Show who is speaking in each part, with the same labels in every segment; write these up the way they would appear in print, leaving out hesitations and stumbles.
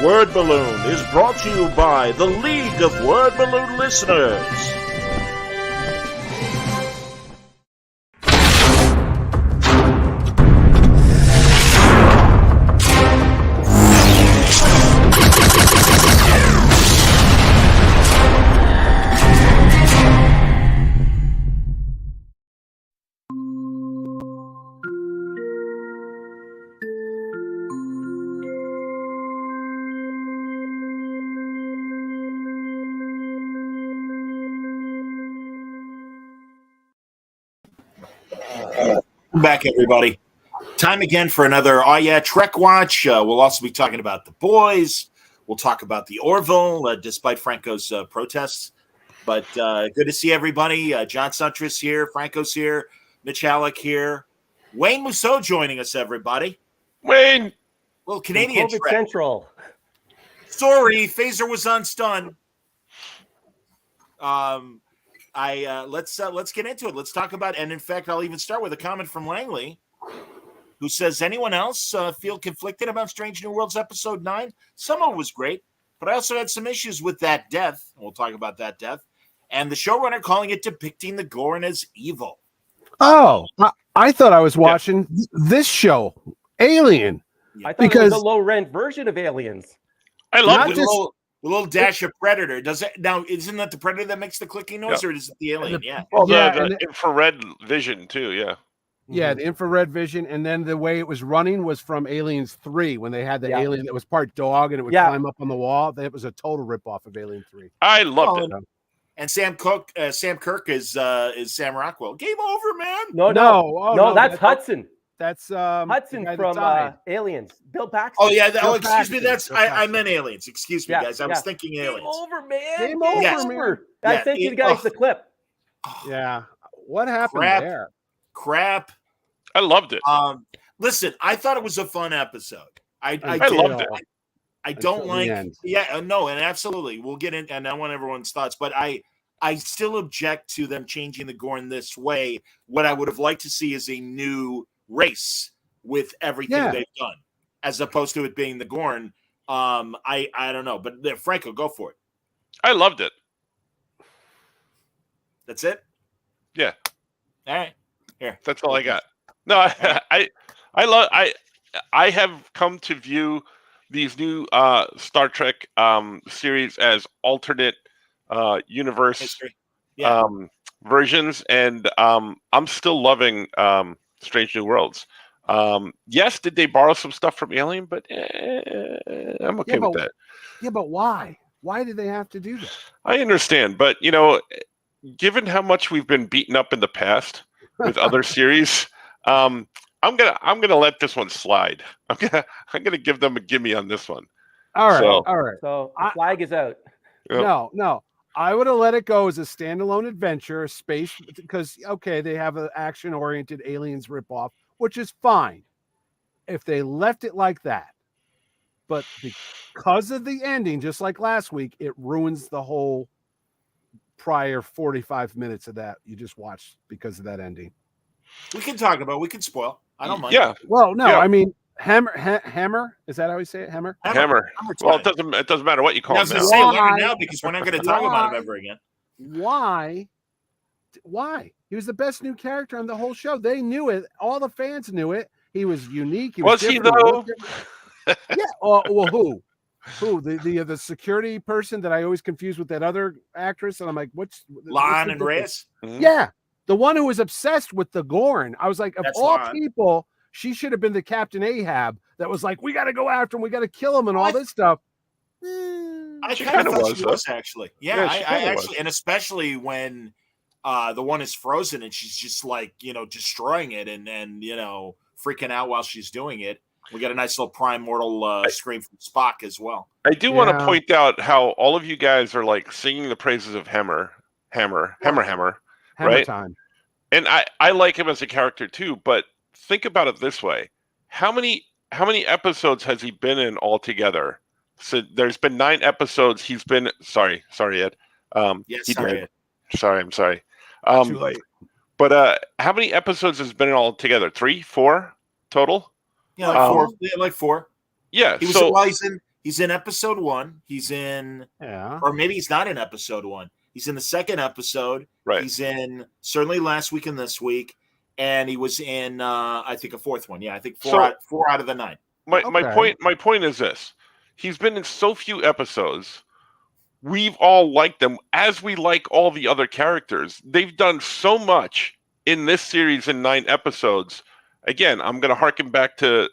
Speaker 1: Word Balloon is brought to you by the League of Word Balloon Listeners. Welcome back, everybody. Time again for another Trek Watch. We'll also be talking about The Boys. We'll talk about the Orville, despite Franco's protests. But good to see everybody. John Suntress here, Franco's here, Mitch Halleck here. Wayne Mousseau joining us, everybody.
Speaker 2: Wayne!
Speaker 1: Little Canadian
Speaker 3: COVID
Speaker 1: Trek.
Speaker 3: Central.
Speaker 1: Sorry, Phaser was on stun. Let's get into it. Let's talk about, and in fact, I'll even start with a comment from Langley, who says, anyone else feel conflicted about Strange New Worlds episode 9? Some of it was great, but I also had some issues with that death. We'll talk about that death. And the showrunner calling it depicting the Gorn as evil.
Speaker 4: Oh, I thought I was watching this show, Alien.
Speaker 3: I thought it was a low-rent version of Aliens.
Speaker 2: I love it.
Speaker 1: A little dash of Predator. Does it now? Isn't that the Predator that makes the clicking noise, or is it the Alien?
Speaker 2: Well, the infrared vision too. Yeah,
Speaker 4: the infrared vision, and then the way it was running was from Aliens 3 when they had the alien that was part dog and it would climb up on the wall. That was a total ripoff of Alien 3.
Speaker 2: I loved it.
Speaker 1: And Sam Kirk is Sam Rockwell. Game over, man.
Speaker 3: No, that's Hudson.
Speaker 4: That's
Speaker 3: Hudson from Aliens. Bill Paxton.
Speaker 1: Oh yeah. Excuse me. That's I meant Aliens. Excuse me, guys. I was thinking Aliens.
Speaker 3: Game over, man.
Speaker 4: Game over.
Speaker 3: I sent you guys the clip.
Speaker 4: Yeah. What happened there?
Speaker 1: Crap.
Speaker 2: I loved it.
Speaker 1: Listen, I thought it was a fun episode. I
Speaker 2: loved it.
Speaker 1: I don't like. Yeah. No. And absolutely, we'll get in. And I want everyone's thoughts, but I still object to them changing the Gorn this way. What I would have liked to see is a new race with everything they've done, as opposed to it being the Gorn. I don't know, but Franco, go for it.
Speaker 2: I loved it.
Speaker 1: That's it.
Speaker 2: Yeah.
Speaker 1: All right. Here.
Speaker 2: That's all I got. No, I have come to view these new Star Trek series as alternate universe versions, and I'm still loving Strange New Worlds. Yes, did they borrow some stuff from Alien? But I'm okay with that.
Speaker 4: Yeah, but why? Why did they have to do that?
Speaker 2: I understand, but given how much we've been beaten up in the past with other series, I'm gonna let this one slide. I'm gonna give them a gimme on this one.
Speaker 4: All right.
Speaker 3: So the flag is out.
Speaker 2: Yep.
Speaker 4: No. I would have let it go as a standalone adventure, space, because, they have an action-oriented Aliens ripoff, which is fine if they left it like that. But because of the ending, just like last week, it ruins the whole prior 45 minutes of that you just watched because of that ending.
Speaker 1: We can talk about it. We can spoil. I don't mind.
Speaker 4: Yeah. Well, no, I mean, Hammer. Is that how we say it? Hammer.
Speaker 2: Well, it doesn't matter what you call him now.
Speaker 1: Say Hammer now because we're not going to talk about him ever again.
Speaker 4: Why? He was the best new character on the whole show. They knew it. All the fans knew it. He was unique.
Speaker 2: Was he though?
Speaker 4: Yeah. Well, who? The security person that I always confuse with that other actress, and I'm like, what's
Speaker 1: Lon and Reyes?
Speaker 4: Mm-hmm. Yeah, the one who was obsessed with the Gorn. I was like, of all people, she should have been the Captain Ahab that was like, we got to go after him, we got to kill him, and all this stuff.
Speaker 1: I kind of thought she was actually. Yeah, I actually, and especially when the one is frozen and she's just like, destroying it and freaking out while she's doing it. We got a nice little primordial scream from Spock as well.
Speaker 2: I do want to point out how all of you guys are like singing the praises of Hammer, right?
Speaker 4: Time.
Speaker 2: And I like him as a character too, but think about it this way. How many episodes has he been in altogether? So there's been 9 episodes. He's been sorry, Ed.
Speaker 1: Yes, sorry, Ed.
Speaker 2: Sorry, I'm sorry.
Speaker 4: Too late.
Speaker 2: But how many episodes has been in altogether? 3, 4 total?
Speaker 1: Yeah, like 4. Like 4.
Speaker 2: Yeah.
Speaker 1: He was He's in episode 1. He's in, or maybe he's not in episode 1. He's in the second episode.
Speaker 2: Right.
Speaker 1: He's in certainly last week and this week, and he was in I think a fourth one. Yeah, I think four out of the 9.
Speaker 2: My point is this: he's been in so few episodes. We've all liked them as we like all the other characters. They've done so much in this series in 9 episodes. Again, I'm going to harken back to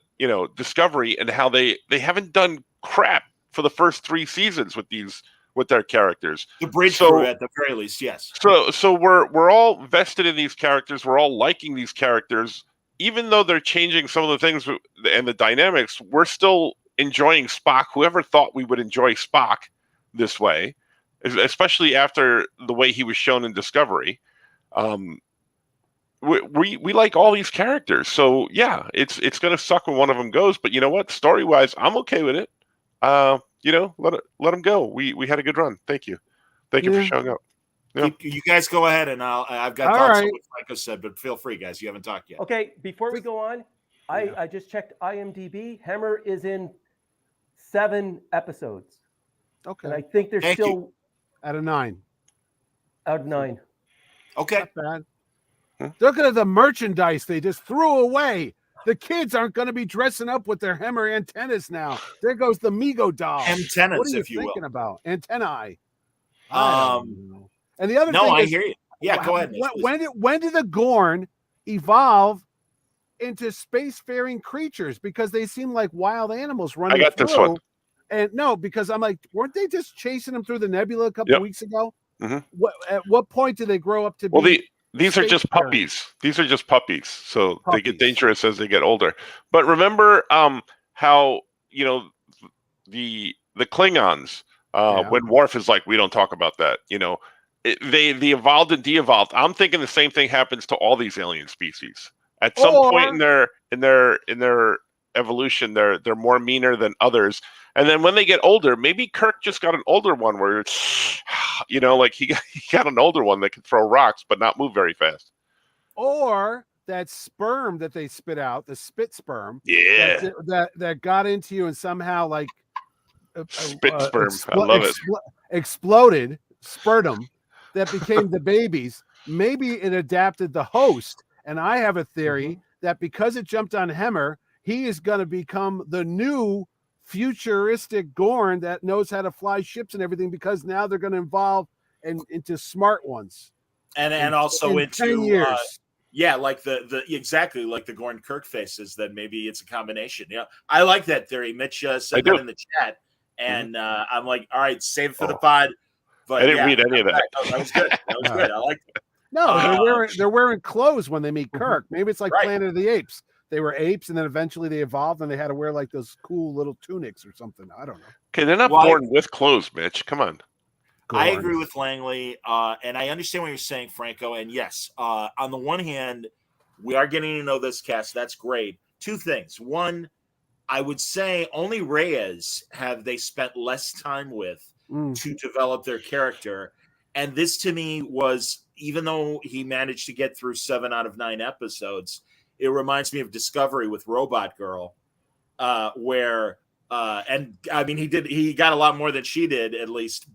Speaker 2: Discovery and how they haven't done crap for the first 3 seasons with their characters.
Speaker 1: The bridge crew, at the very least, yes.
Speaker 2: So we're all vested in these characters. We're all liking these characters, even though they're changing some of the things and the dynamics. We're still enjoying Spock. Whoever thought we would enjoy Spock this way, especially after the way he was shown in Discovery. We like all these characters. So yeah, it's going to suck when one of them goes. But you know what? Story wise, I'm okay with it. Let them go. We had a good run. Thank you for showing up. Yeah.
Speaker 1: You guys go ahead, and I've got thoughts on what Franco said, but feel free, guys. You haven't talked yet.
Speaker 3: Okay, before we go on, I just checked IMDb. Hemmer is in 7 episodes.
Speaker 4: Okay,
Speaker 3: and I think they're still
Speaker 4: out of 9.
Speaker 3: Out of 9.
Speaker 1: Okay,
Speaker 4: not bad. Look at the merchandise they just threw away. The kids aren't going to be dressing up with their Hemmer antennas now. There goes the Mego doll.
Speaker 1: Antennas,
Speaker 4: what are you
Speaker 1: if you
Speaker 4: thinking
Speaker 1: will.
Speaker 4: About antennae? And the other thing
Speaker 1: I hear you. Yeah, go ahead.
Speaker 4: When did the Gorn evolve into spacefaring creatures? Because they seem like wild animals running.
Speaker 2: I got
Speaker 4: through.
Speaker 2: this one.
Speaker 4: And no, because I'm like, weren't they just chasing them through the nebula a couple weeks ago?
Speaker 2: Mm-hmm.
Speaker 4: At what point do they grow up to be?
Speaker 2: Well, these are just puppies. These are just puppies. So they get dangerous as they get older. But remember how the Klingons when Worf is like, we don't talk about that. They evolved and de-evolved. I'm thinking the same thing happens to all these alien species. At some point in their evolution, they're more meaner than others. And then when they get older, maybe Kirk just got an older one where like he got an older one that can throw rocks but not move very fast.
Speaker 4: Or that sperm that they spit out, the spit sperm, that got into you and somehow like
Speaker 2: spit sperm. I love it.
Speaker 4: Exploded sperm that became the babies. Maybe it adapted the host. And I have a theory that because it jumped on Hemmer, he is going to become the new futuristic Gorn that knows how to fly ships and everything, because now they're going to evolve into smart ones.
Speaker 1: And also into
Speaker 4: 10 years.
Speaker 1: Like exactly like the Gorn Kirk faces, then maybe it's a combination. Yeah. I like that theory. Mitch said that in the chat. And I'm like, all right, save it for the pod. But
Speaker 2: I didn't read any of that.
Speaker 1: That was good. That was good. I liked it.
Speaker 4: No, they're wearing clothes when they meet Kirk. Maybe it's like Planet of the Apes. They were apes, and then eventually they evolved, and they had to wear like those cool little tunics or something. I don't know.
Speaker 2: Okay, they're not born with clothes, Mitch. Come on.
Speaker 1: I agree with Langley, and I understand what you're saying, Franco. And yes, on the one hand, we are getting to know this cast. That's great. 2 things. One, I would say only Reyes have they spent less time with to develop their character. And this to me was, even though he managed to get through 7 out of 9 episodes, it reminds me of Discovery with Robot Girl, where and I mean he got a lot more than she did, at least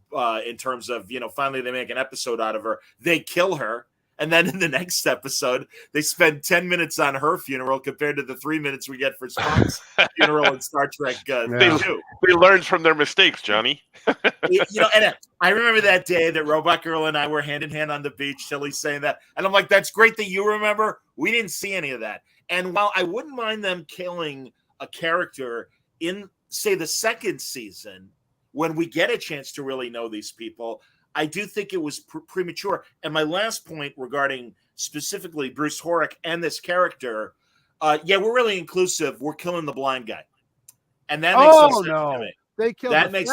Speaker 1: in terms of finally they make an episode out of her. They kill her, and then in the next episode they spend 10 minutes on her funeral compared to the 3 minutes we get for Spock's funeral in Star Trek.
Speaker 2: They learned from their mistakes, Johnny.
Speaker 1: And I remember that day that Robot Girl and I were hand in hand on the beach. Tilly's saying that, and I'm like, that's great that you remember. We didn't see any of that. And while I wouldn't mind them killing a character in, say, the second season, when we get a chance to really know these people, I do think it was premature. And my last point regarding specifically Bruce Horrick and this character, we're really inclusive. We're killing the blind guy, and that makes no sense to me.
Speaker 4: They killed
Speaker 1: that makes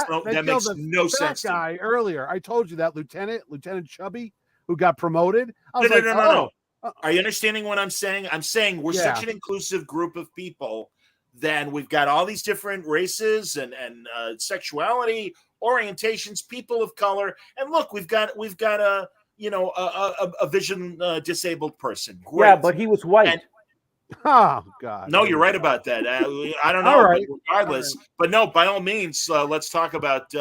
Speaker 1: no sense.
Speaker 4: That guy earlier. I told you that Lieutenant Chubby, who got promoted.
Speaker 1: No. Are you understanding what I'm saying? I'm saying we're such an inclusive group of people. Then we've got all these different races and sexuality, orientations, people of color, and look, we've got a vision disabled person. Great.
Speaker 3: Yeah, but he was white.
Speaker 4: Oh God!
Speaker 1: No, you're right about that. I don't
Speaker 4: All
Speaker 1: know,
Speaker 4: right.
Speaker 1: but regardless, but no, by all means, let's talk about.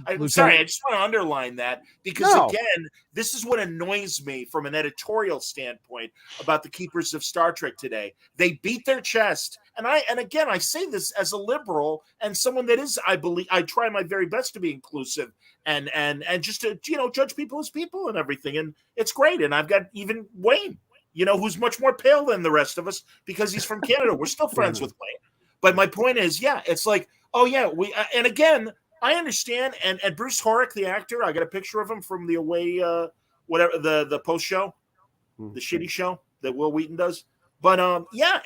Speaker 1: I'm sorry, I just want to underline that because again, this is what annoys me from an editorial standpoint about the keepers of Star Trek today. They beat their chest, and again, I say this as a liberal and someone that is, I believe, I try my very best to be inclusive and just to judge people as people and everything, and it's great. And I've got even Wayne, who's much more pale than the rest of us because he's from Canada. We're still friends with Wayne. But my point is, it's like, oh yeah, and again, I understand. And Bruce Horrick, the actor, I got a picture of him from the away, whatever the post show, the shitty show that Will Wheaton does. But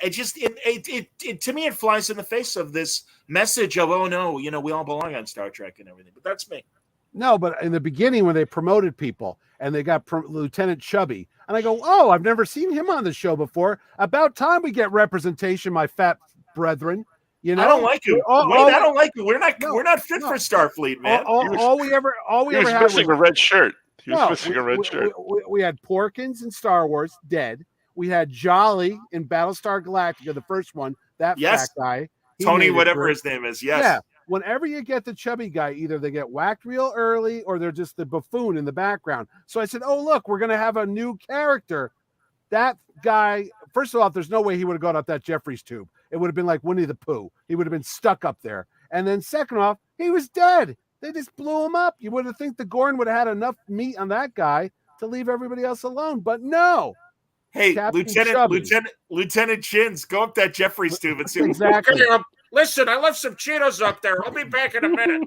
Speaker 1: it just it to me it flies in the face of this message of, oh no, we all belong on Star Trek and everything. But that's me.
Speaker 4: No, but in the beginning when they promoted people and they got Lieutenant Chubby, and I go, oh, I've never seen him on the show before. About time we get representation, my fat brethren.
Speaker 1: I don't like you. I don't like you. We're not fit for Starfleet, man.
Speaker 4: All we ever had was
Speaker 2: missing a red shirt. He was missing a red shirt.
Speaker 4: We had Porkins in Star Wars, dead. We had Jolly in Battlestar Galactica, the first one. That fat guy,
Speaker 1: Tony, whatever his name is. Yes.
Speaker 4: Yeah. Whenever you get the chubby guy, either they get whacked real early or they're just the buffoon in the background. So I said, oh, look, we're going to have a new character. That guy, first of all, there's no way he would have gone up that Jeffries tube. It would have been like Winnie the Pooh. He would have been stuck up there. And then second off, he was dead. They just blew him up. You would have think the Gorn would have had enough meat on that guy to leave everybody else alone. But no.
Speaker 1: Hey, Lieutenant Chins, go up that Jeffries tube and see
Speaker 4: exactly.
Speaker 1: Listen, I left some Cheetos up there. I'll be back in a minute.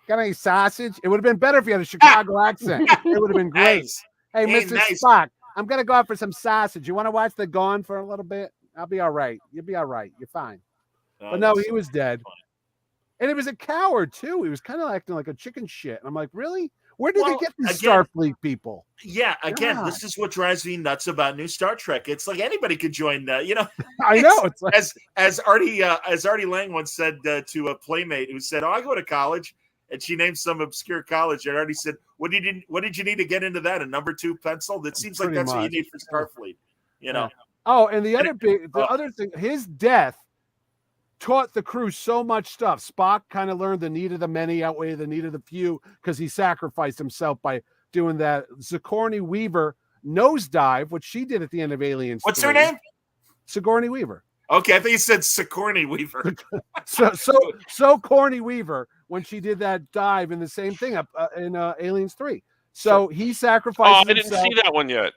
Speaker 4: Got any sausage? It would have been better if you had a Chicago accent. It would have been great. Nice. Hey, Mr. Spock, I'm going to go out for some sausage. You want to watch The Gone for a little bit? I'll be all right. You'll be all right. You're fine. But no, he was dead. And he was a coward, too. He was kind of acting like a chicken shit. And I'm like, really? Where did they get these Starfleet people?
Speaker 1: Yeah, again, this is what drives me nuts about new Star Trek. It's like anybody could join.
Speaker 4: I know. It's like,
Speaker 1: as Artie Lang once said to a playmate who said, "Oh, I go to college," and she named some obscure college. And Artie said, "What did you need to get into that? A number 2 pencil? That seems like that's what you need for Starfleet."
Speaker 4: Oh, and the other thing, his death taught the crew so much stuff. Spock kind of learned the need of the many outweigh the need of the few because he sacrificed himself by doing that. Sigourney Weaver nosedive, which she did at the end of Aliens.
Speaker 1: What's her name?
Speaker 4: Sigourney Weaver.
Speaker 1: Okay, I think you said Sigourney Weaver.
Speaker 4: so Corny Weaver when she did that dive in the same thing up in Aliens 3. So he sacrificed.
Speaker 2: Oh, I didn't see that one yet.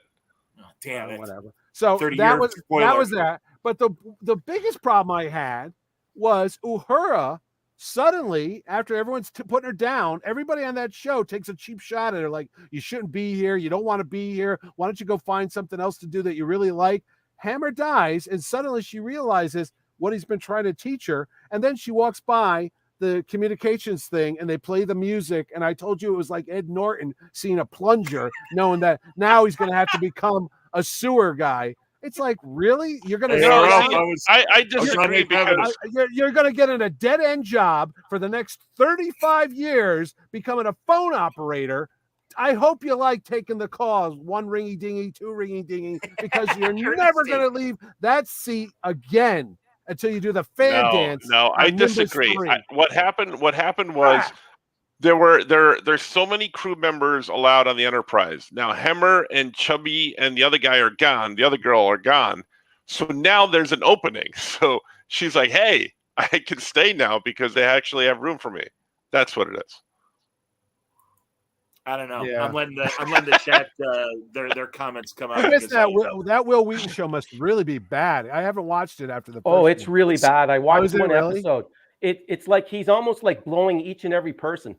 Speaker 1: Oh, damn it!
Speaker 4: Whatever. So that was that. But the biggest problem I had was Uhura suddenly, after everyone's putting her down, everybody on that show takes a cheap shot at her, like, you shouldn't be here. You don't want to be here. Why don't you go find something else to do that you really like? Hammer dies, and suddenly she realizes what he's been trying to teach her. And then she walks by the communications thing, and they play the music. And I told you it was like Ed Norton seeing a plunger, knowing that now he's going to have to become a sewer guy. It's like, really? You're going to
Speaker 2: I disagree because
Speaker 4: you're going to get in a dead end job for the next 35 years becoming a phone operator. I hope you like taking the calls, 1 ringy dingy, 2 ringy dingy, because you're never going to leave that seat again until you do the fan dance.
Speaker 2: No, I disagree. What happened was there's so many crew members allowed on the Enterprise. Now Hemmer and Chubby and the other guy are gone. The other girl are gone. So now there's an opening. So she's like, hey, I can stay now because they actually have room for me. That's what it is.
Speaker 1: I don't know. Yeah. I'm letting the chat their comments come out.
Speaker 4: I guess that Will Wheaton show must really be bad. I haven't watched it after the first
Speaker 3: one. It's really bad. I watched one
Speaker 4: really?
Speaker 3: episode. It's like he's almost like blowing each and every person.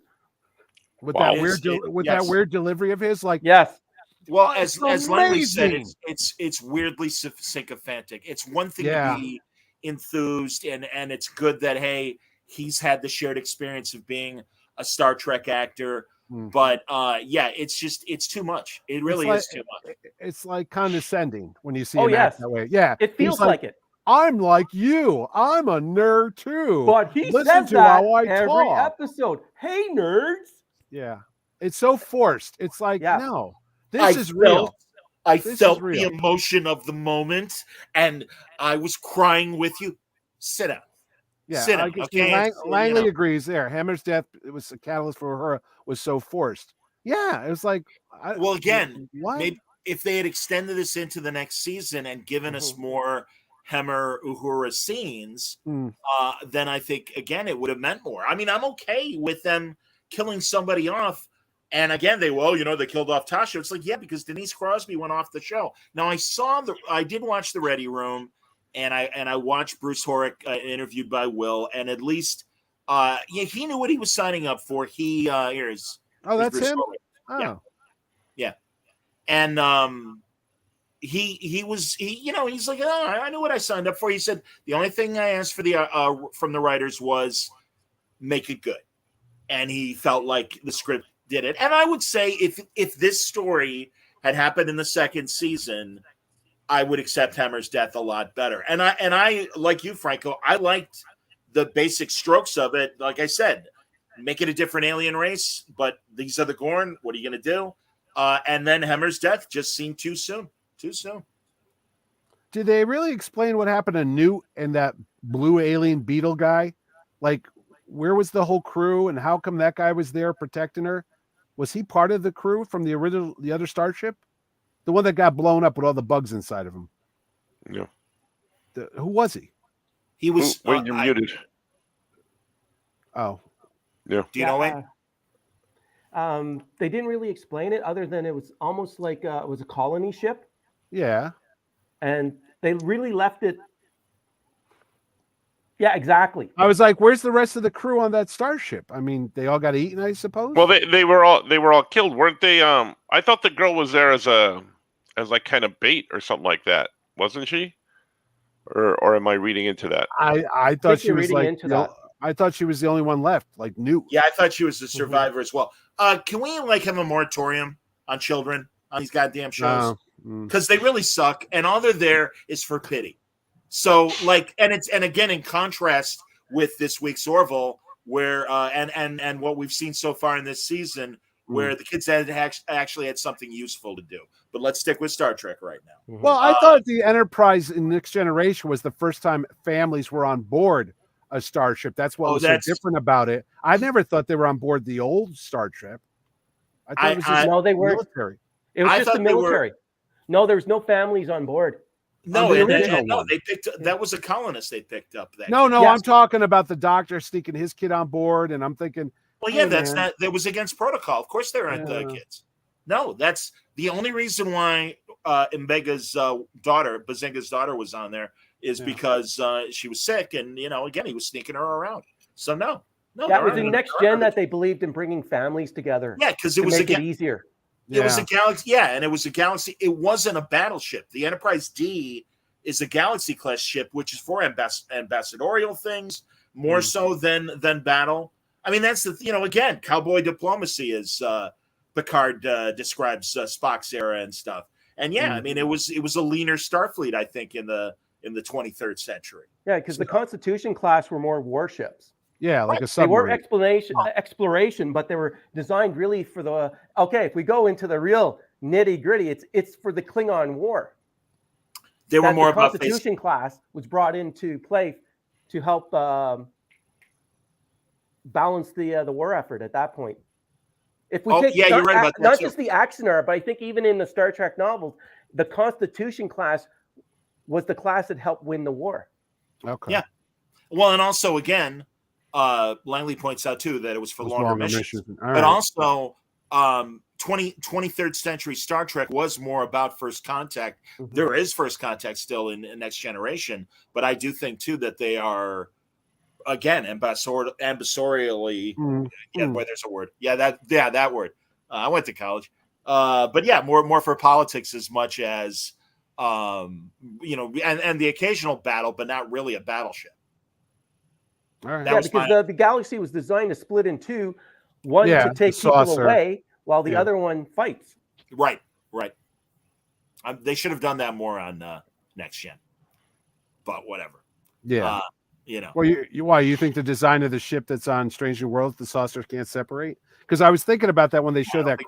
Speaker 4: With that weird delivery of his, like,
Speaker 3: yes.
Speaker 1: Well, as Langley said, it's weirdly sycophantic. It's one thing to be enthused, and it's good that, hey, he's had the shared experience of being a Star Trek actor. But it's too much. It really is too much.
Speaker 4: It's like condescending when you see him act that way. Yeah,
Speaker 3: it feels like it.
Speaker 4: I'm like you. I'm a nerd too.
Speaker 3: But he says that every episode. Hey, nerds.
Speaker 4: Yeah, it's so forced. It's like, no, this is real.
Speaker 1: I felt the emotion of the moment, and I was crying with you. Sit down.
Speaker 4: Yeah,
Speaker 1: Sit down. Okay.
Speaker 4: Langley agrees there. Hammer's death, it was a catalyst for her, was so forced. Yeah, it was like,
Speaker 1: well, again,
Speaker 4: what?
Speaker 1: Maybe if they had extended this into the next season and given us more Hammer Uhura scenes, then I think, again, it would have meant more. I mean, I'm okay with them killing somebody off. And again, they killed off Tasha. It's like, yeah, because Denise Crosby went off the show. Now I did watch the Ready Room, and I watched Bruce Horrick interviewed by Will, and at least he knew what he was signing up for. That's
Speaker 4: Bruce him.
Speaker 1: Horrick. Yeah. And he's like, I knew what I signed up for. He said the only thing I asked for from the writers was make it good, and he felt like the script did it. And I would say if this story had happened in the second season, I would accept Hammer's death a lot better. And I like you, Franco, I liked the basic strokes of it. Like I said, make it a different alien race, but these are the Gorn. What are you going to do? And then Hammer's death just seemed too soon.
Speaker 4: Did they really explain what happened to Newt and that blue alien beetle guy? Like, where was the whole crew, and how come that guy was there protecting her? Was he part of the crew from the other starship? The one that got blown up with all the bugs inside of him?
Speaker 2: Yeah.
Speaker 4: Who was he?
Speaker 1: He was...
Speaker 2: Wait, you're muted.
Speaker 4: Oh.
Speaker 2: Yeah.
Speaker 1: Do you know it?
Speaker 3: They didn't really explain it other than it was almost like it was a colony ship.
Speaker 4: Yeah.
Speaker 3: And they really left it. Yeah, exactly.
Speaker 4: I was like, where's the rest of the crew on that starship? I mean, they all got eaten, I suppose?
Speaker 2: Well, they were all killed, weren't they? I thought the girl was there as like kind of bait or something like that, wasn't she? Or am I reading into that?
Speaker 4: I thought she was like I thought she was the only one left, like Newt.
Speaker 1: Yeah, I thought she was the survivor as well. Can we have a moratorium on children on these goddamn shows? Because they really suck, and all they're there is for pity. So, and again, in contrast with this week's Orville, where and what we've seen so far in this season, where the kids actually had something useful to do. But let's stick with Star Trek right now.
Speaker 4: Well, I thought the Enterprise in Next Generation was the first time families were on board a starship. That's what was so different about it. I never thought they were on board the old Star Trek. I thought it was just
Speaker 3: no, they weren't.
Speaker 4: Military.
Speaker 3: It was just the military. No, there was no families on board.
Speaker 1: No, they picked that was a colonist they picked up.
Speaker 4: No, I'm talking about the doctor sneaking his kid on board, and I'm thinking,
Speaker 1: well, yeah, that was against protocol. Of course, there aren't kids. No, that's the only reason why Bazinga's daughter was on there is because she was sick, and again, he was sneaking her around. So no,
Speaker 3: that was in Next Gen that they believed in bringing families together.
Speaker 1: Yeah, because it was
Speaker 3: it easier.
Speaker 1: It was a galaxy, and it was a galaxy. It wasn't a battleship. The Enterprise D is a galaxy class ship, which is for ambassadorial things more so than battle. I mean, that's again, cowboy diplomacy, as Picard describes Spock's era and stuff. And I mean, it was a leaner Starfleet, I think, in the 23rd century.
Speaker 3: Yeah, because the Constitution class were more warships.
Speaker 4: Yeah, like a submarine.
Speaker 3: They were exploration, but they were designed really for the if we go into the real nitty gritty, it's for the Klingon War.
Speaker 1: They were more about
Speaker 3: Constitution class was brought into play to help balance the war effort at that point. If we take
Speaker 1: you're right about that,
Speaker 3: not just the action era, but I think even in the Star Trek novels, the Constitution class was the class that helped win the war.
Speaker 4: Okay.
Speaker 1: Yeah. Well, and also again, Langley points out too that it was for longer missions. But also 23rd century Star Trek was more about first contact. There is first contact still in Next Generation, but I do think too that they are again ambassadorially where there's a word. That word. I went to college. But yeah, more for politics as much as and the occasional battle, but not really a battleship.
Speaker 4: All right.
Speaker 3: Yeah, because the galaxy was designed to split in two, one to take people away while the other one fights.
Speaker 1: Right. They should have done that more on Next Gen, but whatever.
Speaker 4: Yeah. Well, why you think the design of the ship that's on Strange New Worlds, the saucers can't separate? Because I was thinking about that when they show that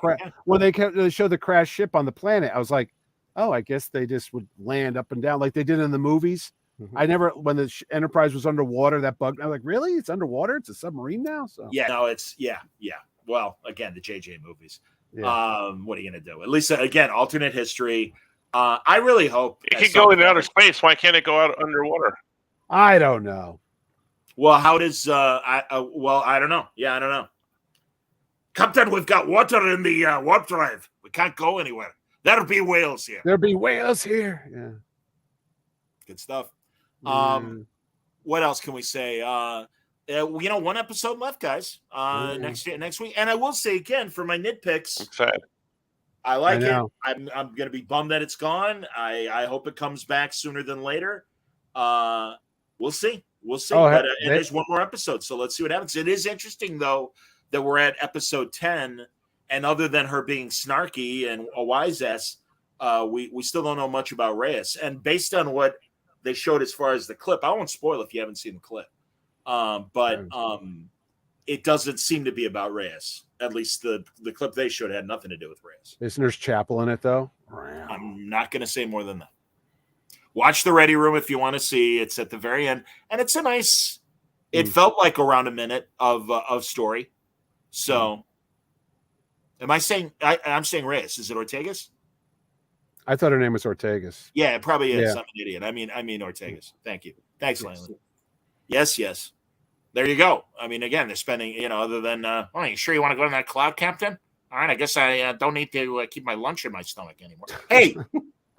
Speaker 4: when they show the crash ship on the planet. I was like, oh, I guess they just would land up and down like they did in the movies.
Speaker 3: Mhm.
Speaker 4: I never, when the Enterprise was underwater, that bugged. I was like, really? It's underwater? It's a submarine now? So
Speaker 1: Yeah, no, yeah. Well, again, the JJ movies.
Speaker 4: yeah.
Speaker 1: What are you gonna do? At least again, alternate history. I really hope
Speaker 2: It can go in outer space. Why can't it go out underwater?
Speaker 4: I don't know.
Speaker 1: Well, how does I don't know. Yeah, I don't know. Captain, we've got water in the warp drive. We can't go anywhere. There'll be whales here.
Speaker 4: There'll be whales here. Yeah.
Speaker 1: Good stuff.
Speaker 4: Mm.
Speaker 1: What else can we say? One episode left, guys. Next week. And I will say again, for my nitpicks,
Speaker 2: I'm sad.
Speaker 1: I like it. I'm gonna be bummed that it's gone. I hope it comes back sooner than later. We'll see. But there's one more episode, so let's see what happens. It is interesting though that we're at episode 10, and other than her being snarky and a wise ass, we still don't know much about Reyes. And based on what they showed as far as the clip, I won't spoil if you haven't seen the clip. But it doesn't seem to be about Reyes. At least the clip they showed had nothing to do with Reyes.
Speaker 4: Isn't there Chapel in it though?
Speaker 1: I'm not going to say more than that. Watch the Ready Room if you want to see. It's at the very end, and it's a nice. It felt like around a minute of story. So, am I saying? I'm saying Reyes. Is it Ortegas?
Speaker 4: I thought her name was Ortegas.
Speaker 1: Yeah, it probably is.
Speaker 4: Yeah.
Speaker 1: I'm an idiot. I mean Ortegas. Thank you. Thanks, Landon. Yes. There you go. I mean, again, they're spending, other than, are you sure you want to go on that cloud, Captain? All right, I guess I don't need to keep my lunch in my stomach anymore. Hey,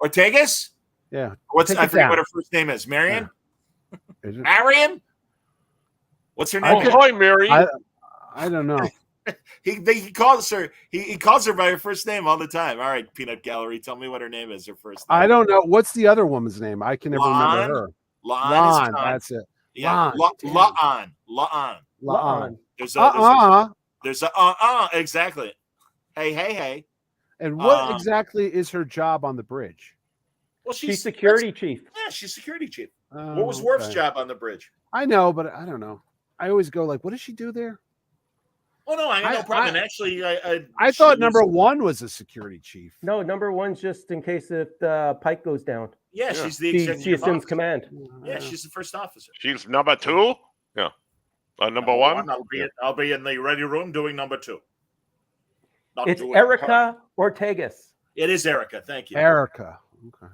Speaker 1: Ortegas?
Speaker 4: Yeah.
Speaker 1: I forget what her first name is. Marion?
Speaker 4: Yeah.
Speaker 1: Marion? What's her name?
Speaker 2: Hi, Marion.
Speaker 4: I don't know.
Speaker 1: He calls her. He calls her by her first name all the time. All right, Peanut Gallery, tell me what her name is. Her first name.
Speaker 4: I don't know. What's the other woman's name? I can never remember her.
Speaker 1: La'an.
Speaker 4: That's it.
Speaker 1: Yeah. La'an. There's a exactly. Hey.
Speaker 4: And what exactly is her job on the bridge?
Speaker 1: Well,
Speaker 3: she's security chief.
Speaker 1: Yeah, she's security chief. What was Worf's job on the bridge?
Speaker 4: I know, but I don't know. I always go like, what does she do there?
Speaker 1: Oh no, I got no problem. Actually,
Speaker 4: I thought number one was a security chief.
Speaker 3: No, number one's just in case if Pike goes down.
Speaker 1: Yeah, she's the executive
Speaker 3: she assumes
Speaker 1: officer.
Speaker 3: command.
Speaker 1: Yeah, she's the first officer.
Speaker 2: She's number two. Yeah, number one.
Speaker 1: I'll be in the ready room doing number two.
Speaker 3: It's Erica Ortegas.
Speaker 1: It is Erica. Thank you,
Speaker 4: Erica. Okay.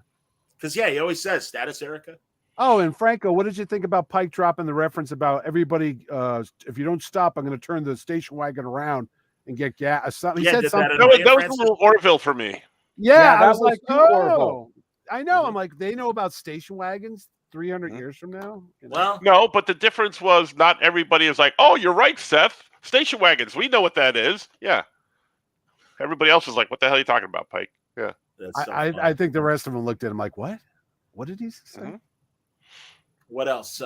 Speaker 1: Because he always says status Erica.
Speaker 4: Oh, and Franco, what did you think about Pike dropping the reference about everybody? If you don't stop, I'm going to turn the station wagon around and get gas. He said something.
Speaker 2: That was a little Orville for me.
Speaker 4: Yeah, I was like,
Speaker 3: Orville.
Speaker 4: I know. I'm like, they know about station wagons 300 years from now.
Speaker 1: Well,
Speaker 2: no, but the difference was not everybody is like, oh, you're right, Seth. Station wagons, we know what that is. Yeah. Everybody else is like, what the hell are you talking about, Pike? Yeah.
Speaker 4: I think the rest of them looked at him like, what? What did he say?
Speaker 2: Mm-hmm.
Speaker 1: What else?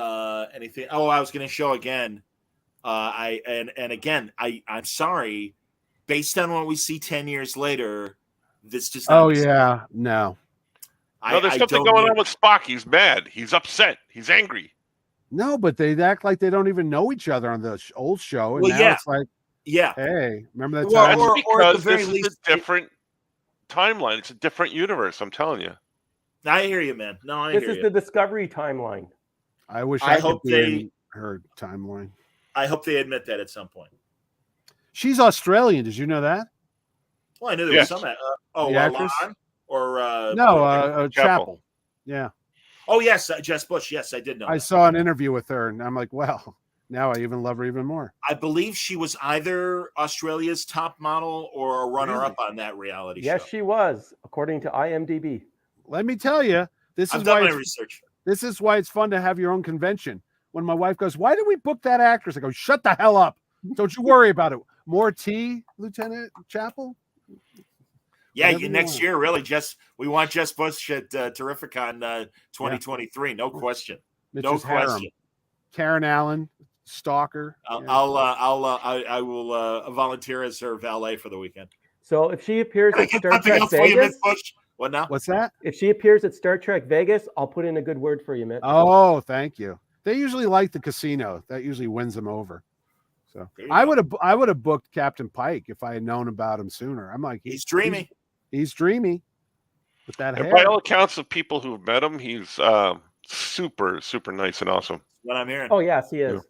Speaker 1: Anything? Oh, I was going to show again. I'm sorry. Based on what we see 10 years later, this just.
Speaker 4: Oh yeah, no.
Speaker 2: There's something going on with Spock. He's mad. He's upset. He's angry.
Speaker 4: No, but they act like they don't even know each other on the old show, and now it's like, hey, remember that time?
Speaker 2: That's because this is a different timeline. It's a different universe. I'm telling you.
Speaker 1: I hear you, man. No, I
Speaker 3: hear
Speaker 1: you.
Speaker 3: This is the Discovery timeline.
Speaker 4: I wish I hope could be in her timeline.
Speaker 1: I hope they admit that at some point.
Speaker 4: She's Australian. Did you know that?
Speaker 1: Well, I knew there was some.
Speaker 4: actress?
Speaker 1: Or
Speaker 4: Chapel. Yeah.
Speaker 1: Oh yes, Jess Bush. Yes, I did know.
Speaker 4: I saw an interview with her, and I'm like, well, now I even love her even more.
Speaker 1: I believe she was either Australia's top model or a runner-up on that reality show.
Speaker 3: Yes, she was, according to IMDb.
Speaker 4: Let me tell you,
Speaker 1: I've done my research.
Speaker 4: This is why it's fun to have your own convention. When my wife goes, why did we book that actress? I go, shut the hell up. Don't you worry about it. More tea, Lieutenant Chapel?
Speaker 1: Yeah, next year, really. We want Jess Bush at Terrificon 2023. No question.
Speaker 4: No question. Karen Allen, stalker.
Speaker 1: I will volunteer as her valet for the weekend.
Speaker 3: So if she appears at Star Trek Vegas,
Speaker 1: what now?
Speaker 4: What's that?
Speaker 3: If she appears at Star Trek Vegas, I'll put in a good word for you, Mitt.
Speaker 4: Oh, thank you. They usually like the casino. That usually wins them over. So I would have booked Captain Pike if I had known about him sooner. I'm like,
Speaker 1: he's dreamy.
Speaker 4: He's dreamy. with that
Speaker 2: And
Speaker 4: hair.
Speaker 2: by all accounts of people who've met him, he's super, super nice and awesome.
Speaker 1: What I'm hearing.
Speaker 3: Oh yes, he is.
Speaker 2: Yeah.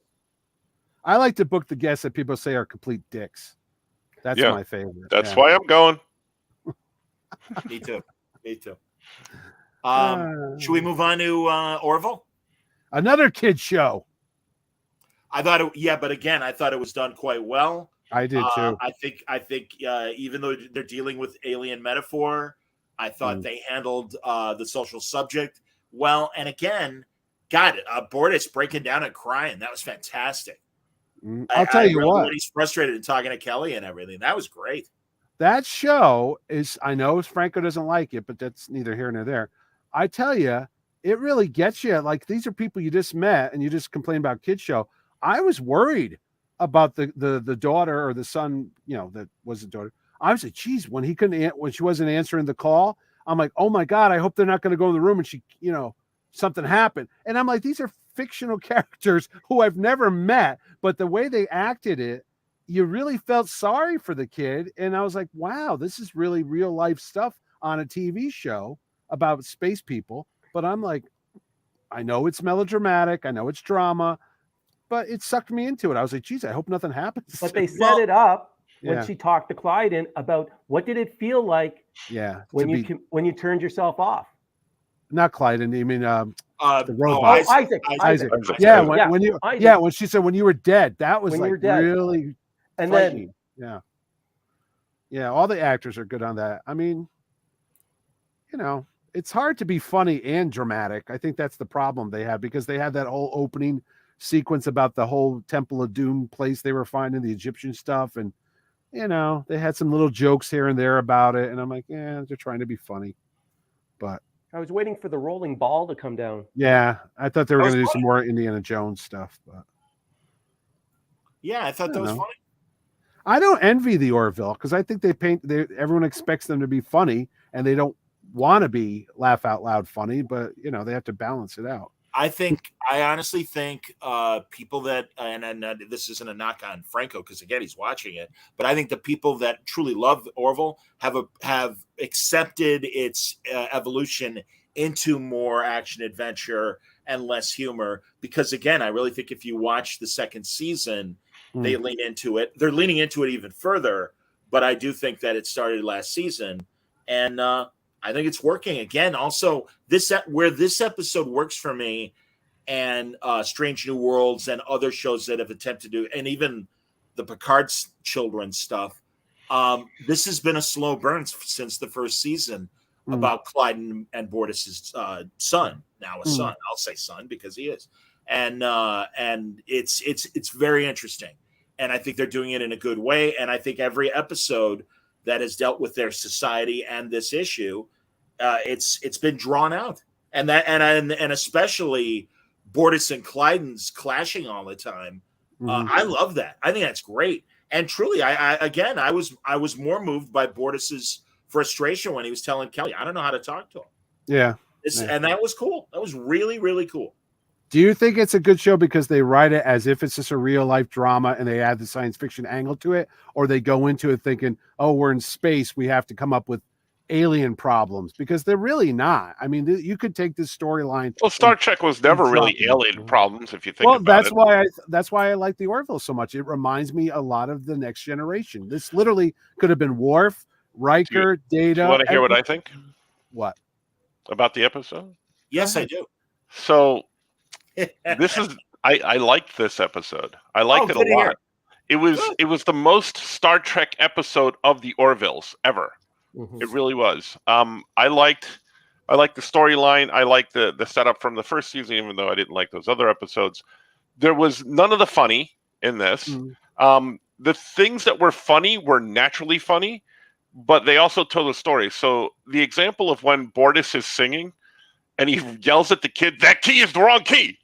Speaker 4: I like to book the guests that people say are complete dicks. That's my favorite.
Speaker 2: That's why I'm going.
Speaker 1: Me too. Me too. Should we move on to Orville?
Speaker 4: Another kid show.
Speaker 1: I thought but again, I thought it was done quite well.
Speaker 4: I did too.
Speaker 1: I think even though they're dealing with alien metaphor, I thought they handled the social subject well. And again, God, Bortis breaking down and crying, that was fantastic.
Speaker 4: I'll tell you what,
Speaker 1: he's frustrated and talking to Kelly and everything. That was great.
Speaker 4: That show is, I know Franco doesn't like it, but that's neither here nor there. I tell you, it really gets you. Like, these are people you just met and you just complain about kid show. I was worried about the daughter or the son, that was the daughter. I was like, geez, when she wasn't answering the call, I'm like, oh my God, I hope they're not going to go in the room and she, something happened. And I'm like, these are fictional characters who I've never met, but the way they acted it, you really felt sorry for the kid. And I was like, wow, this is really real life stuff on a TV show about space people. But I'm like, I know it's melodramatic, I know it's drama, but it sucked me into it. I was like, geez, I hope nothing happens.
Speaker 3: But they set it up when she talked to Clyden about what did it feel like when you turned yourself off.
Speaker 4: Not Clyden, you mean the robot.
Speaker 3: Isaac.
Speaker 4: Yeah, when she said when you were dead, that was like really
Speaker 3: and
Speaker 4: frightening. Yeah, all the actors are good on that. I mean, it's hard to be funny and dramatic. I think that's the problem they had, because they had that whole opening sequence about the whole Temple of Doom place they were finding, the Egyptian stuff, and they had some little jokes here and there about it, and I'm like, yeah, they're trying to be funny. But
Speaker 3: I was waiting for the rolling ball to come down.
Speaker 4: Yeah, I thought they were going to do some more Indiana Jones stuff, but
Speaker 1: yeah, I thought that was funny.
Speaker 4: I don't envy the Orville, because I think everyone expects them to be funny, and they don't want to be laugh out loud funny, but they have to balance it out.
Speaker 1: I honestly think people that, and this isn't a knock on Franco, because again, he's watching it, but I think the people that truly love Orville have accepted its evolution into more action adventure and less humor, because again, I really think if you watch the second season, they lean into it. They're leaning into it even further, but I do think that it started last season, and I think it's working. Again, also where this episode works for me, and Strange New Worlds and other shows that have attempted to, and even the Picard's children stuff. This has been a slow burn since the first season about Clyde and Bortis's son. Now a son, I'll say son because he is, and it's very interesting, and I think they're doing it in a good way. And I think every episode that has dealt with their society and this issue, it's been drawn out, and especially Bortis and Clyden's clashing all the time. I love that. I think that's great. And truly, I was more moved by Bortis's frustration when he was telling Kelly, I don't know how to talk to him.
Speaker 4: Yeah.
Speaker 1: And that was cool. That was really, really cool.
Speaker 4: Do you think it's a good show because they write it as if it's just a real life drama and they add the science fiction angle to it, or they go into it thinking, oh, we're in space, we have to come up with alien problems? Because they're really not. I mean, you could take this storyline.
Speaker 2: Well, Star Trek was never really alien problems, if you think about it.
Speaker 4: That's why I like the Orville so much. It reminds me a lot of the Next Generation. This literally could have been Worf, Riker, Data.
Speaker 2: Do you want to hear what I think?
Speaker 4: What?
Speaker 2: About the episode?
Speaker 1: Yes, I do.
Speaker 2: So I liked this episode. I liked it a lot. It was the most Star Trek episode of the Orvilles ever. It really was. I liked the storyline. I liked the setup from the first season, even though I didn't like those other episodes. There was none of the funny in this. The things that were funny were naturally funny, but they also told a story. So the example of when Bortis is singing and he yells at the kid, "That key is the wrong key,"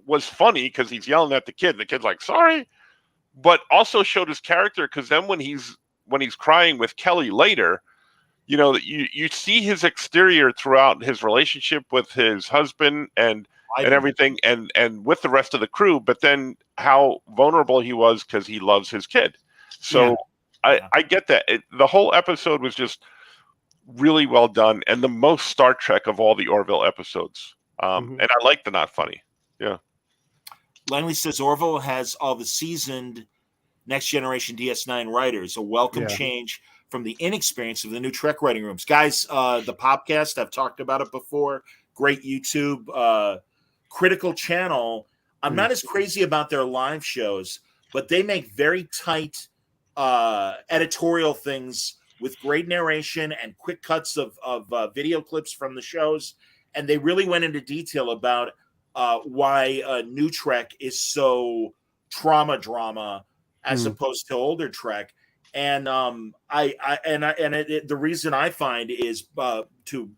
Speaker 2: was funny because he's yelling at the kid. The kid's like, "Sorry," but also showed his character, because then when he's crying with Kelly later, you see his exterior throughout his relationship with his husband and everything, and with the rest of the crew, but then how vulnerable he was because he loves his kid. So I get that. The whole episode was just really well done, and the most Star Trek of all the Orville episodes. And I like the not funny. Yeah.
Speaker 1: Langley says Orville has all the seasoned next generation DS9 writers, a welcome change from the inexperience of the new Trek writing rooms. Guys, the Popcast, I've talked about it before. Great YouTube, critical channel. I'm not as crazy about their live shows, but they make very tight editorial things with great narration and quick cuts of video clips from the shows. And they really went into detail about why new Trek is so trauma drama as opposed to older Trek. And the reason I find is to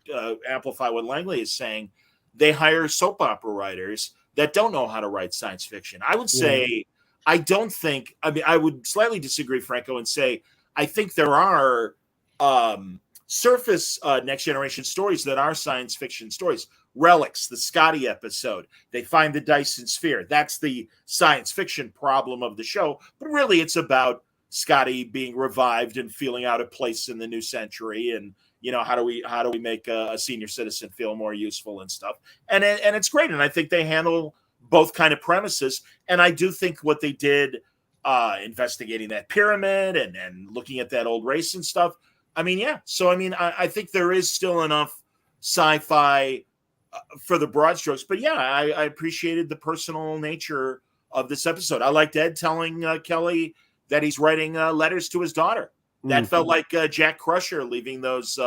Speaker 1: amplify what Langley is saying, they hire soap opera writers that don't know how to write science fiction. I would say, I would slightly disagree, Franco, and say, I think there are surface next generation stories that are science fiction stories. Relics, the Scotty episode, they find the Dyson sphere. That's the science fiction problem of the show. But really, it's about Scotty being revived and feeling out of place in the new century. And, how do we make a senior citizen feel more useful and stuff. And it's great. And I think they handle both kind of premises. And I do think what they did, investigating that pyramid and looking at that old race and stuff. I mean, yeah. So, I think there is still enough sci-fi for the broad strokes. But yeah, I appreciated the personal nature of this episode. I liked Ed telling Kelly that he's writing letters to his daughter. That felt like Jack Crusher leaving those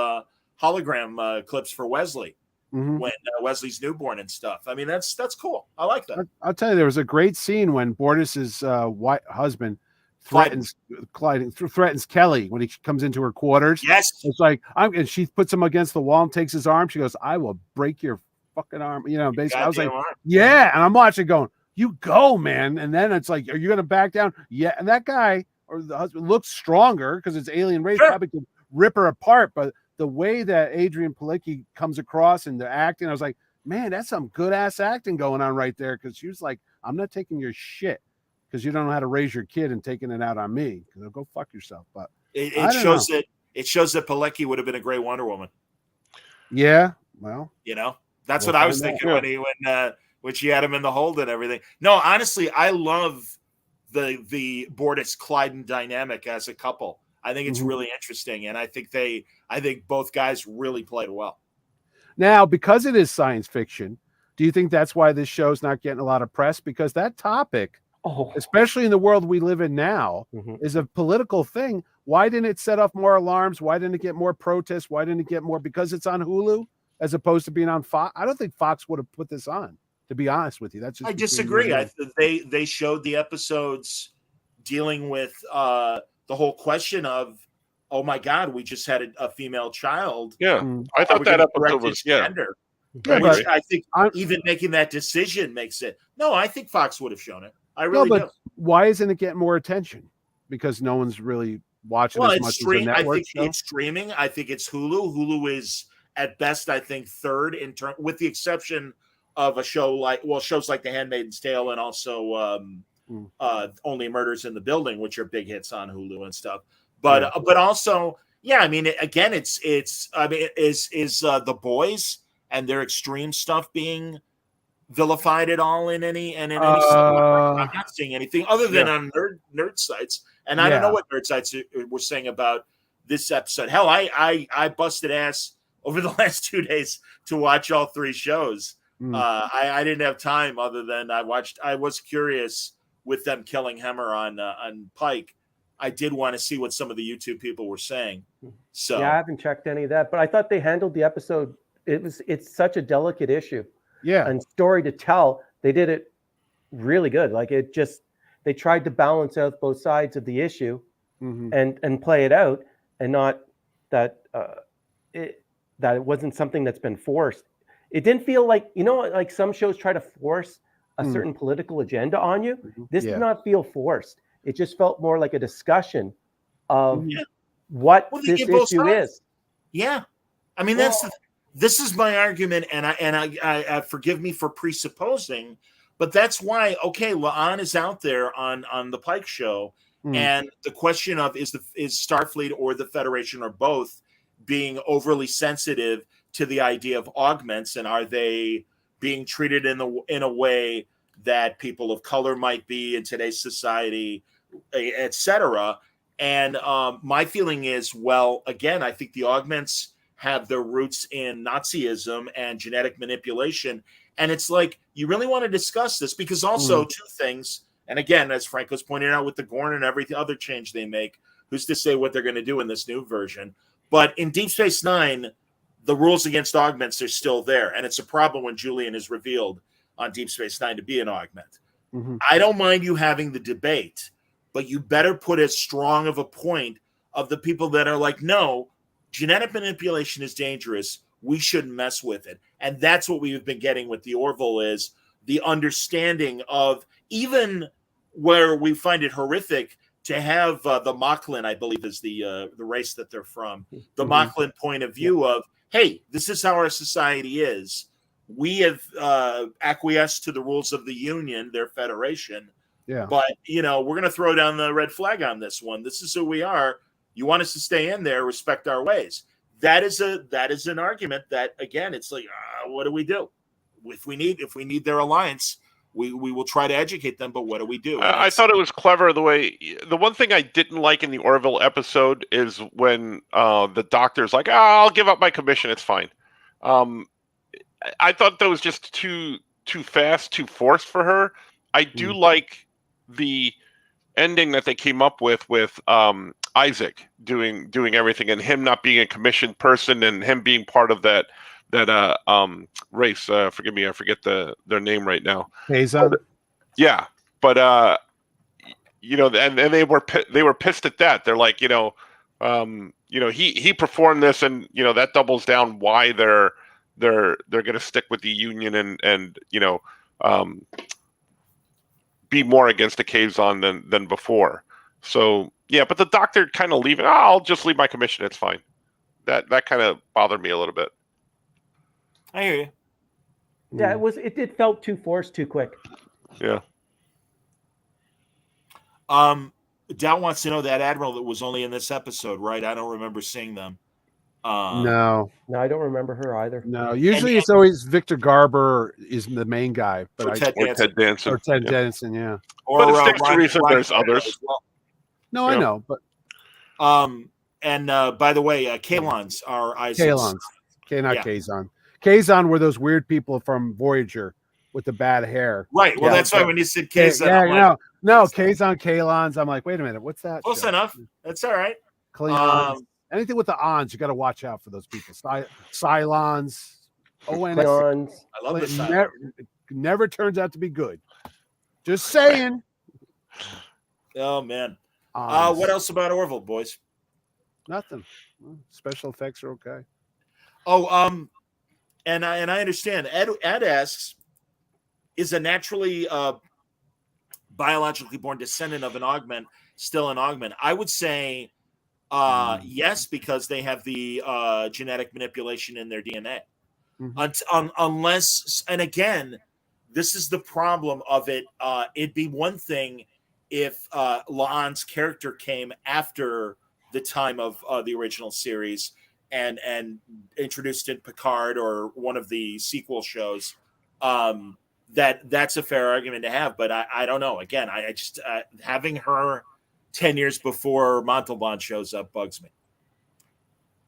Speaker 1: hologram clips for Wesley when Wesley's newborn and stuff. I mean, that's cool. I like that.
Speaker 4: I'll tell you, there was a great scene when Bortus's husband threatens Kelly when he comes into her quarters.
Speaker 1: Yes,
Speaker 4: it's like and she puts him against the wall and takes his arm. She goes, "I will break your fucking arm." Basically, I was like, "Yeah," and I'm watching, going, "You go, man!" And then it's like, "Are you going to back down?" Yeah, and that guy or the husband looks stronger because it's alien race.
Speaker 1: Sure.
Speaker 4: Probably could rip her apart, but the way that Adrian Palicki comes across and the acting, I was like, man, that's some good ass acting going on right there. Because she was like, "I'm not taking your shit because you don't know how to raise your kid and taking it out on me. Go fuck yourself." But
Speaker 1: it shows that Palicki would have been a great Wonder Woman.
Speaker 4: Yeah, well,
Speaker 1: that's what I was thinking when she had him in the hold and everything. No, honestly, I love the Bortus Clyden dynamic as a couple. I think it's really interesting, and I think both guys really played well.
Speaker 4: Now, because it is science fiction, do you think that's why this show's not getting a lot of press? Because that topic, especially in the world we live in now, is a political thing. Why didn't it set off more alarms? Why didn't it get more protests? Why didn't it get more? Because it's on Hulu as opposed to being on Fox. I don't think Fox would have put this on, to be honest with you. That's just
Speaker 1: I disagree. They showed the episodes dealing with the whole question of, oh my God, we just had a female child.
Speaker 2: Yeah, I thought that episode was gender.
Speaker 1: Yeah, which I think even making that decision makes it. No, I think Fox would have shown it. I really do.
Speaker 4: Why isn't it getting more attention? Because no one's really watching as much as the network.
Speaker 1: I think it's streaming. I think it's Hulu. Hulu is at best, I think, third in term, with the exception of a show shows like The Handmaid's Tale and also Only Murders in the Building, which are big hits on Hulu and stuff. But also, yeah, I mean, again, is The Boys and their extreme stuff being vilified at all in any I'm not seeing anything other than on nerd sites, and I don't know what nerd sites were saying about this episode. Hell, I busted ass over the last 2 days to watch all three shows. I didn't have time other than I was curious with them killing Hemmer on Pike. I did want to see what some of the YouTube people were saying. So
Speaker 3: yeah, I haven't checked any of that, but I thought they handled the episode. It's such a delicate issue.
Speaker 4: Yeah.
Speaker 3: And story to tell, they did it really good. Like they tried to balance out both sides of the issue and play it out, and not that it wasn't something that's been forced. It didn't feel like, like some shows try to force a certain political agenda on you. This did not feel forced. It just felt more like a discussion of what this issue is.
Speaker 1: Yeah. I mean, this is my argument, and I forgive me for presupposing, but that's why, okay, La'an is out there on the Pike show, and the question of is Starfleet or the Federation or both being overly sensitive to the idea of augments, and are they being treated in a way that people of color might be in today's society, etc. And my feeling is, well, again, I think the augments have their roots in Nazism and genetic manipulation. And it's like, you really want to discuss this because also two things. And again, as Franco's pointed out with the Gorn and every other change they make, who's to say what they're going to do in this new version? But in Deep Space Nine, the rules against augments are still there. And it's a problem when Julian is revealed on Deep Space Nine to be an augment. I don't mind you having the debate, but you better put as strong of a point of the people that are like, no, genetic manipulation is dangerous. We shouldn't mess with it. And that's what we've been getting with the Orville, is the understanding of, even where we find it horrific to have the Moclan, I believe is the race that they're from, the Moclan point of view of, hey, this is how our society is. We have acquiesced to the rules of the Union, their federation.
Speaker 4: Yeah.
Speaker 1: But, we're going to throw down the red flag on this one. This is who we are. You want us to stay in there, respect our ways. That is an argument that, again, it's like, what do we do? If we need their alliance, we will try to educate them, but what do we do?
Speaker 2: I thought it was clever the one thing I didn't like in the Orville episode is when the doctor's like, I'll give up my commission, it's fine. I thought that was just too fast, too forced for her. I do like the ending that they came up with Isaac doing everything, and him not being a commissioned person, and him being part of that race. Forgive me, I forget their name right now.
Speaker 4: Kazon.
Speaker 2: Yeah, but and they were pissed at that. They're like, he performed this, and that doubles down why they're going to stick with the Union and be more against the Kazon than before. So yeah, but the doctor kind of leaving. I'll just leave my commission. It's fine. That kind of bothered me a little bit.
Speaker 1: I hear you.
Speaker 3: Yeah, it felt too forced, too quick.
Speaker 2: Yeah.
Speaker 1: Dow wants to know that admiral that was only in this episode, right? I don't remember seeing them.
Speaker 4: No,
Speaker 3: I don't remember her either.
Speaker 4: No, usually it's always Victor Garber is the main guy, but
Speaker 2: Ted Danson.
Speaker 4: Or Ted Danson, yeah.
Speaker 2: But it's next to reason there's others.
Speaker 1: Well.
Speaker 4: No, I know, but
Speaker 1: and by the way, Kalons are Isaac's.
Speaker 4: Kalons, Kazon. Kazon were those weird people from Voyager with the bad hair.
Speaker 1: Right. Well, that's why when you said Kazon,
Speaker 4: Kazon, Kalons. I'm like, wait a minute, what's that?
Speaker 1: Close enough. That's all right.
Speaker 4: Klingons. Anything with the ons, you got to watch out for those people. Cylons,
Speaker 3: Klingons.
Speaker 1: I love this.
Speaker 4: Never turns out to be good. Just saying.
Speaker 1: Oh man. What else about Orville, boys?
Speaker 4: Nothing. Special effects are okay.
Speaker 1: Oh, and I understand. Ed asks, is a naturally biologically born descendant of an augment still an augment? I would say yes, because they have the genetic manipulation in their DNA. Unless, and again, this is the problem of it. It'd be one thing if La'an's character came after the time of the original series and introduced in Picard or one of the sequel shows. That's a fair argument to have, but I don't know. Again, I just having her 10 years before Montalban shows up bugs me.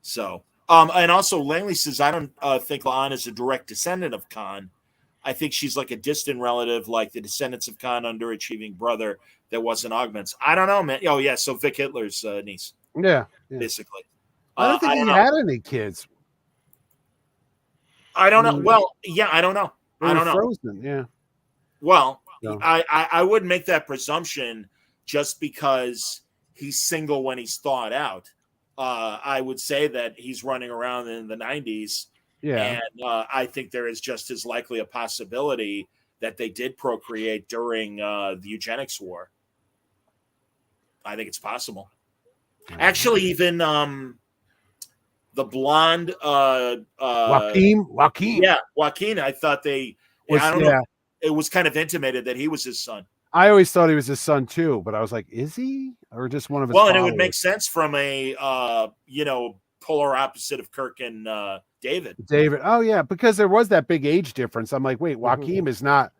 Speaker 1: So, and also Langley says, I don't think La'an is a direct descendant of Khan. I think she's like a distant relative, like the descendants of Khan underachieving brother that wasn't augments. I don't know, man. Oh yeah. So Vic Hitler's niece.
Speaker 4: Yeah.
Speaker 1: Basically.
Speaker 4: I don't think he had any kids.
Speaker 1: I don't know. Well, yeah, I don't know. I don't know.
Speaker 4: Frozen, yeah.
Speaker 1: Well, no. I would make that presumption just because he's single when he's thawed out. I would say that he's running around in the 90s. Yeah. And I think there is just as likely a possibility that they did procreate during the eugenics war. I think it's possible. Actually, even the blonde
Speaker 4: Joaquin.
Speaker 1: Yeah, Joaquin. I thought I don't know. It was kind of intimated that he was his son.
Speaker 4: I always thought he was his son too, but I was like, is he? Or just one of his
Speaker 1: followers? And it would make sense from a polar opposite of Kirk and David.
Speaker 4: Oh yeah, because there was that big age difference. I'm like, wait, Joaquin is not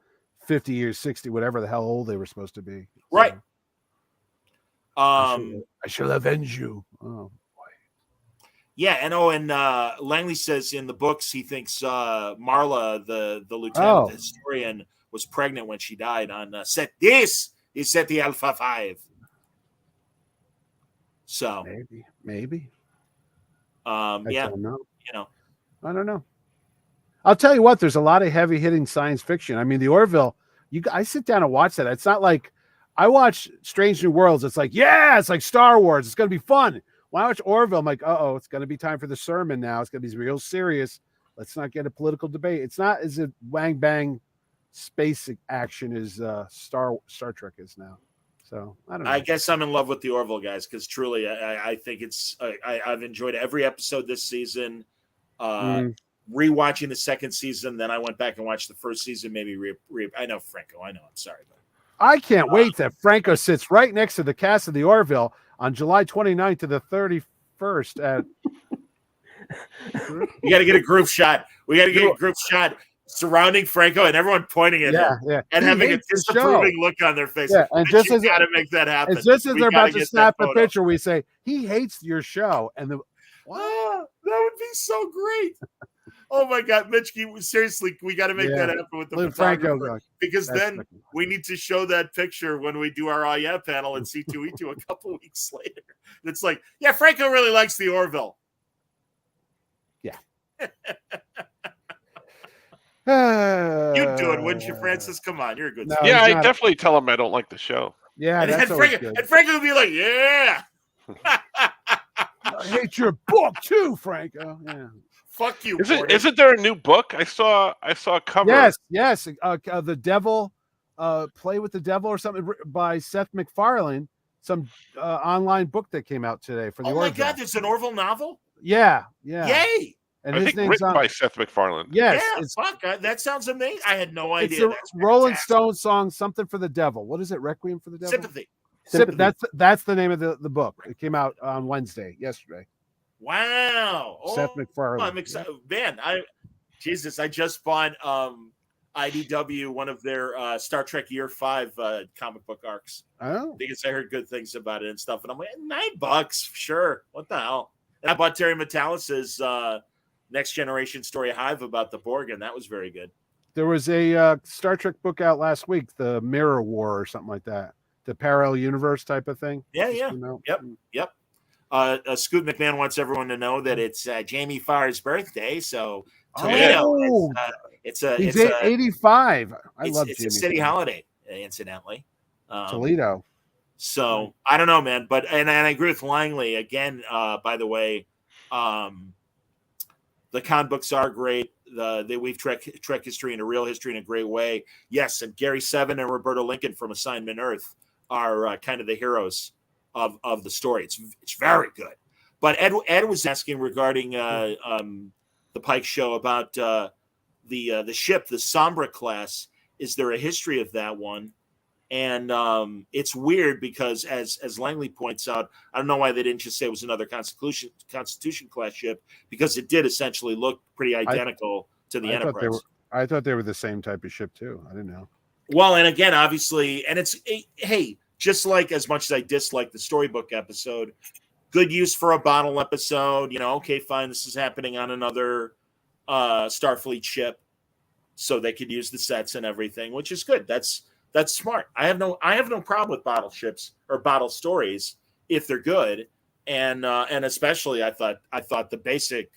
Speaker 4: 50 years, 60, whatever the hell old they were supposed to be.
Speaker 1: Right.
Speaker 4: So, I shall avenge you. Oh.
Speaker 1: Yeah, and Langley says in the books he thinks Marla, the lieutenant, the historian, was pregnant when she died on set. This is set the Alpha 5. So
Speaker 4: maybe.
Speaker 1: I
Speaker 4: don't know.
Speaker 1: I
Speaker 4: don't know. I'll tell you what. There's a lot of heavy hitting science fiction. I mean, the Orville. I sit down and watch that. It's not like I watch Strange New Worlds. It's like, yeah, it's like Star Wars. It's gonna be fun. When I watch Orville, I'm like, it's going to be time for the sermon now. It's going to be real serious. Let's not get a political debate. It's not as a wang bang space action as Star Trek is now. So I don't know.
Speaker 1: I guess I'm in love with the Orville guys because truly, I think it's. I've enjoyed every episode this season. Rewatching the second season, then I went back and watched the first season. Maybe I know Franco. I know. I'm sorry, but
Speaker 4: I can't wait that Franco sits right next to the cast of the Orville on July 29th to the 31st at.
Speaker 1: We got to get a group shot. We got to get a group shot surrounding Franco and everyone pointing at him and having a disapproving look on their face.
Speaker 4: Yeah, and just as
Speaker 1: got to make that happen.
Speaker 4: And just as they're about to snap a picture, we say he hates your show, and that
Speaker 1: would be so great. Oh my God, Mitch! Seriously, we got to make that happen with the Franco, because then we need to show that picture when we do our panel in C2E2 a couple weeks later. And it's like, yeah, Franco really likes the Orville.
Speaker 4: Yeah.
Speaker 1: You'd do it, wouldn't you, Francis? Come on, you're a good.
Speaker 2: I definitely tell him I don't like the show.
Speaker 4: Yeah,
Speaker 1: and Franco would be like, yeah.
Speaker 4: I hate your book too, Franco. Yeah.
Speaker 1: Fuck you.
Speaker 2: Isn't there a new book? I saw a cover.
Speaker 4: Yes. The Devil, Play with the Devil or something by Seth MacFarlane. Some online book that came out today for the Orville.
Speaker 1: Oh my God, there's an Orville novel?
Speaker 4: Yeah.
Speaker 1: Yay.
Speaker 2: And I think written by Seth MacFarlane.
Speaker 4: Yes.
Speaker 1: Yeah, that sounds amazing. I had no idea.
Speaker 4: It's a Rolling Stone song, Something for the Devil. What is it? Requiem for the Devil?
Speaker 1: Sympathy.
Speaker 4: That's the name of the book. It came out on yesterday.
Speaker 1: Wow.
Speaker 4: Seth MacFarlane.
Speaker 1: I'm excited. Man, I just bought IDW, one of their Star Trek Year 5 comic book arcs.
Speaker 4: Oh.
Speaker 1: Because I heard good things about it and stuff. And I'm like, $9, sure. What the hell? And I bought Terry Metallis's Next Generation Story Hive about the Borg, and that was very good.
Speaker 4: There was a Star Trek book out last week, The Mirror War or something like that. The parallel universe type of thing.
Speaker 1: Yeah. Yep. Scoot McMahon wants everyone to know that it's Jamie Farr's birthday, so Toledo. He's
Speaker 4: 85. I love
Speaker 1: it's
Speaker 4: Jamie.
Speaker 1: It's a city holiday, incidentally.
Speaker 4: Toledo.
Speaker 1: So I don't know, man, but and I agree with Langley again. By the way, the con books are great. They weave Trek history into real history in a great way. Yes, and Gary Seven and Roberto Lincoln from Assignment Earth are kind of the heroes of the story. It's very good. But Ed was asking regarding the Pike show about the ship, the Sombra class. Is there a history of that one? And it's weird because, as Langley points out, I don't know why they didn't just say it was another Constitution class ship, because it did essentially look pretty identical to the Enterprise.
Speaker 4: I thought they were the same type of ship too. I didn't know.
Speaker 1: Well, and again, obviously, and it's just like as much as I dislike the storybook episode, good use for a bottle episode. Okay, fine, this is happening on another Starfleet ship, so they could use the sets and everything, which is good. That's smart. I have no problem with bottle ships or bottle stories if they're good, and especially I thought the basic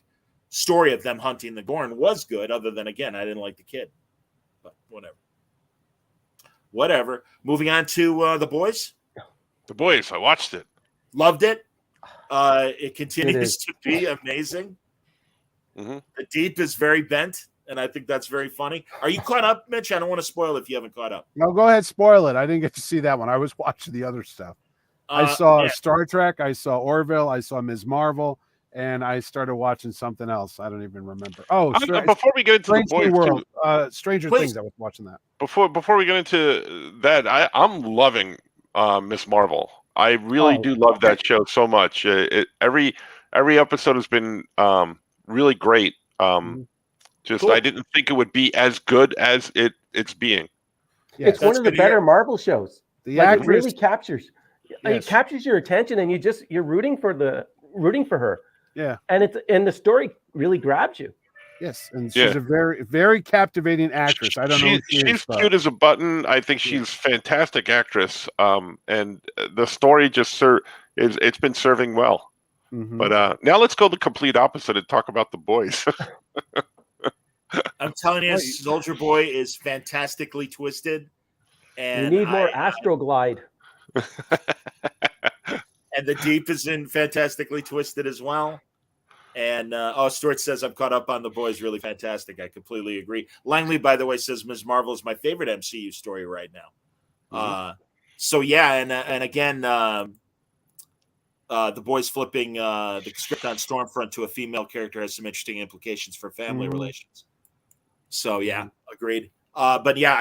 Speaker 1: story of them hunting the Gorn was good. Other than, again, I didn't like the kid, but whatever. Moving on to the boys.
Speaker 2: The boys, I watched it.
Speaker 1: Loved it. It continues to be amazing.
Speaker 2: Mm-hmm.
Speaker 1: The Deep is very bent. And I think that's very funny. Are you caught up, Mitch? I don't want to spoil it if you haven't caught up.
Speaker 4: No, go ahead, spoil it. I didn't get to see that one. I was watching the other stuff. I saw Star Trek, I saw Orville, I saw Ms. Marvel, and I started watching something else. I don't even remember.
Speaker 2: Before we get into the boys,
Speaker 4: World, Stranger Things, I was watching that.
Speaker 2: Before we get into that, I'm loving Ms. Marvel. I really do love that show so much. Every every episode has been really great. Just
Speaker 1: Cool.
Speaker 2: I didn't think it would be as good as it's being.
Speaker 3: It's one of the better Marvel shows.
Speaker 4: The
Speaker 3: like
Speaker 4: actress
Speaker 3: it really captures.
Speaker 4: Yes.
Speaker 3: It captures your attention, and you're rooting for her.
Speaker 4: Yeah,
Speaker 3: and the story really grabs you.
Speaker 4: yes, and she's a very, very captivating actress. I don't know who
Speaker 2: she's cute as a button. I think she's fantastic actress. And the story just it's been serving well.
Speaker 4: Mm-hmm.
Speaker 2: But now let's go the complete opposite and talk about the boys.
Speaker 1: I'm telling you, Soldier Boy is fantastically twisted. And
Speaker 3: you need more Astroglide.
Speaker 1: And the Deep is in fantastically twisted as well. And Stuart says I'm caught up on the boys. Really fantastic. I completely agree. Langley, by the way, says Ms. Marvel is my favorite MCU story right now. So yeah, and again, the boys flipping the script on Stormfront to a female character has some interesting implications for family relations. So yeah, agreed. But yeah,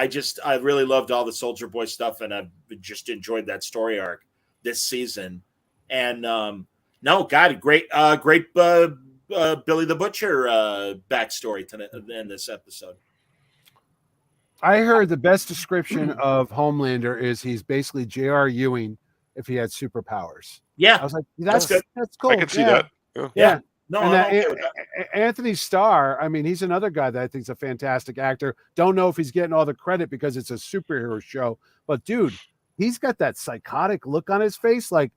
Speaker 1: I really loved all the Soldier Boy stuff, and I've just enjoyed that story arc this season. And no, God, great Billy the Butcher backstory in this episode.
Speaker 4: I heard the best description of Homelander is he's basically J.R. Ewing if he had superpowers.
Speaker 1: Yeah,
Speaker 4: I was like, that's cool.
Speaker 2: I can see that.
Speaker 4: Yeah.
Speaker 1: No,
Speaker 4: and Anthony Starr, I mean, he's another guy that I think is a fantastic actor. Don't know if he's getting all the credit because it's a superhero show, but dude, he's got that psychotic look on his face. Like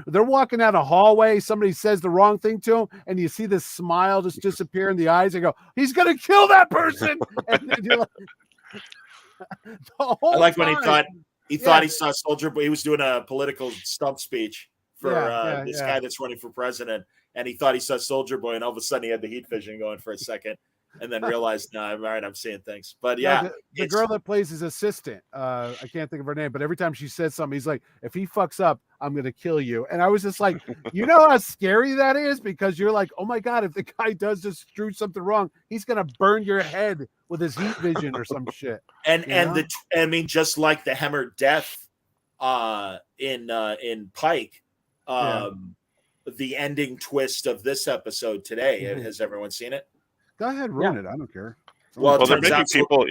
Speaker 4: they're walking down a hallway, somebody says the wrong thing to him, and you see this smile just disappear in the eyes and go, he's gonna kill that person. And you're like,
Speaker 1: I like when he thought he saw Soldier Boy. He was doing a political stump speech for this guy that's running for president. And he thought he saw Soldier Boy, and all of a sudden he had the heat vision going for a second, and then realized, no, I'm all right, I'm seeing things. But yeah,
Speaker 4: the girl that plays his assistant, I can't think of her name, but every time she says something, he's like, if he fucks up, I'm going to kill you. And I was just like, you know how scary that is? Because you're like, oh my God, if the guy does just do something wrong, he's going to burn your head with his heat vision or some shit.
Speaker 1: I mean, just like the Hemmer death in Pike, the ending twist of this episode today. Has everyone seen it?
Speaker 4: Go ahead, ruin it. I don't care.
Speaker 1: Well,
Speaker 2: they're making people.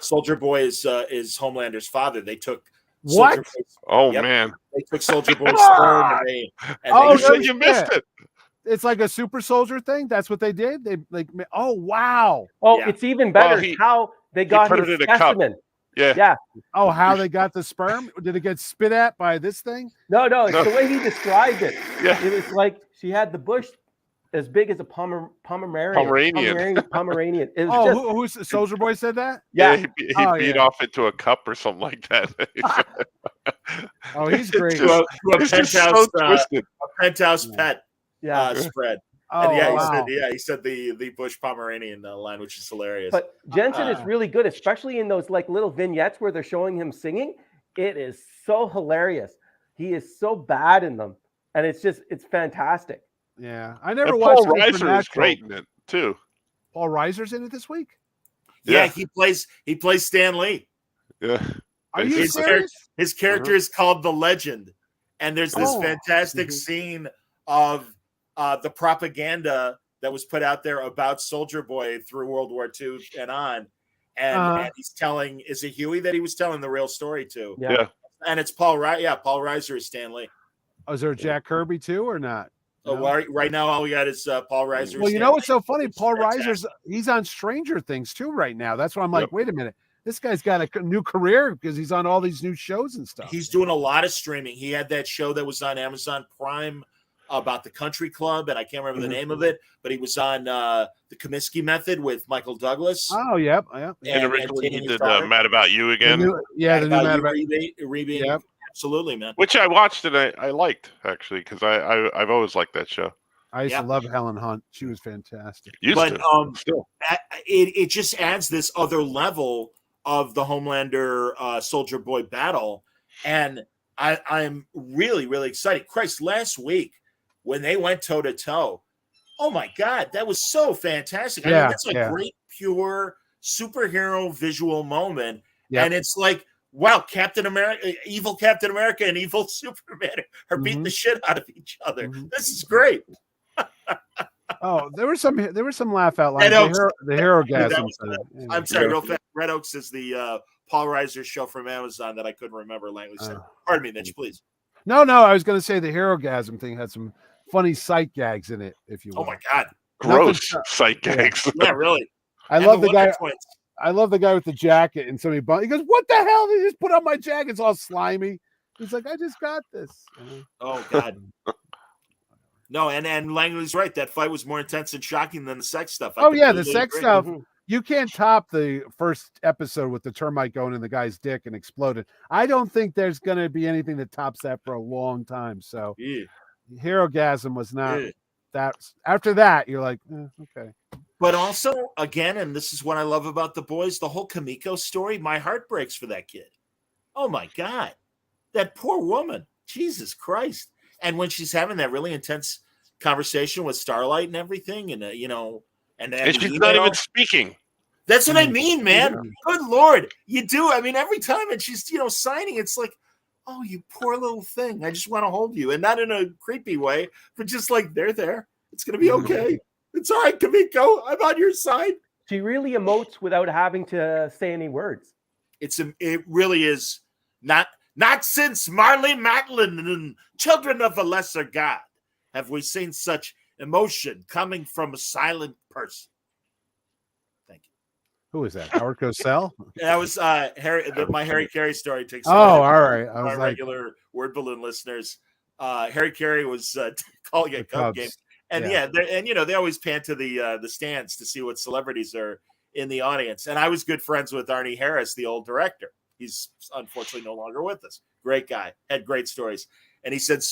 Speaker 1: Soldier Boy is Homelander's father. They took
Speaker 4: what?
Speaker 2: Man,
Speaker 1: they took Soldier Boy's sperm and
Speaker 2: you missed it.
Speaker 4: It's like a super soldier thing. That's what they did. They wow.
Speaker 3: It's even better how they got his specimen.
Speaker 2: Yeah.
Speaker 4: Oh, how they got the sperm? Did it get spit at by this thing?
Speaker 3: No. It's the way he described it.
Speaker 2: Yeah.
Speaker 3: It was like she had the bush as big as a Pomeranian. It was
Speaker 4: who's Soldier Boy said that?
Speaker 2: Yeah, he beat off into a cup or something like that.
Speaker 4: He's great.
Speaker 1: A penthouse pet spread. He said the Bush Pomeranian line, which is hilarious.
Speaker 3: But Jensen is really good, especially in those like little vignettes where they're showing him singing. It is so hilarious. He is so bad in them, and it's fantastic.
Speaker 4: Yeah, I never watched.
Speaker 2: Paul Reiser is great in it too.
Speaker 4: Paul Reiser's in it this week.
Speaker 1: Yeah, he plays Stan Lee.
Speaker 2: Yeah,
Speaker 4: are you serious?
Speaker 1: His character is called the Legend, and there's this fantastic scene of the propaganda that was put out there about Soldier Boy through World War II and on. And he's telling, is it Huey that he was telling the real story to?
Speaker 2: Yeah.
Speaker 1: And it's Paul Reiser is Stan Lee.
Speaker 4: Oh, is there a Jack Kirby too or not?
Speaker 1: No? Right now, all we got is Paul Reiser.
Speaker 4: Well, you know what's so funny? Paul Reiser's he's on Stranger Things too right now. That's why I'm like, wait a minute. This guy's got a new career because he's on all these new shows and stuff.
Speaker 1: He's doing a lot of streaming. He had that show that was on Amazon Prime about the country club, and I can't remember the name of it, but he was on the Comiskey Method with Michael Douglas.
Speaker 4: Oh, yep.
Speaker 2: And originally he did Mad About You again.
Speaker 4: The new Mad About
Speaker 1: You. Yep. Absolutely, man.
Speaker 2: Which I watched and I liked, actually, because I've always liked that show.
Speaker 4: I used to love Helen Hunt. She was fantastic.
Speaker 2: Still.
Speaker 1: It just adds this other level of the Homelander Soldier Boy battle, and I'm really, really excited. Christ, last week, when they went toe-to-toe, oh my God, that was so fantastic. I mean, that's a great, pure superhero visual moment. Yep. And it's like wow, Captain America, evil Captain America and evil Superman are beating the shit out of each other. This is great.
Speaker 4: Oh, there were some laugh out lines. The hero gasm.
Speaker 1: I'm sorry, real fast. Red Oaks is the Paul Reiser show from Amazon that I couldn't remember. Langley said. Pardon me, Mitch, please.
Speaker 4: No, I was going to say the hero gasm thing had some funny sight gags in it, if you will.
Speaker 1: Oh my God,
Speaker 2: gross sight gags.
Speaker 1: Yeah, really.
Speaker 4: I love the guy. I love the guy with the jacket, and somebody he goes, "What the hell? They just put on my jacket. It's all slimy." He's like, "I just got this."
Speaker 1: Oh God. No, and Langley's right. That fight was more intense and shocking than the sex stuff.
Speaker 4: The sex stuff. You can't top the first episode with the termite going in the guy's dick and exploded. I don't think there's going to be anything that tops that for a long time. So, hero gasm was not that. After that, you're like, okay.
Speaker 1: But also, again, and this is what I love about The Boys, the whole Kamiko story. My heart breaks for that kid. Oh my God, that poor woman. Jesus Christ. And when she's having that really intense conversation with Starlight and everything, and and
Speaker 2: she's not even speaking.
Speaker 1: That's what I mean, man. Good Lord, you do. I mean, every time, and she's signing. It's like, oh, you poor little thing. I just want to hold you, and not in a creepy way, but just like they're there. It's gonna be okay. It's all right, Kamiko. I'm on your side.
Speaker 3: She really emotes without having to say any words.
Speaker 1: It really is not since Marley Matlin and Children of a Lesser God have we seen such emotion coming from a silent person. Thank you.
Speaker 4: Who is that? Howard Cosell?
Speaker 1: That was Harry. My Harry Carey story takes.
Speaker 4: All right. I was
Speaker 1: regular word balloon listeners. Harry Carey was calling a Cub game, and they always pan to the stands to see what celebrities are in the audience. And I was good friends with Arnie Harris, the old director. He's unfortunately no longer with us. Great guy, had great stories. And he said,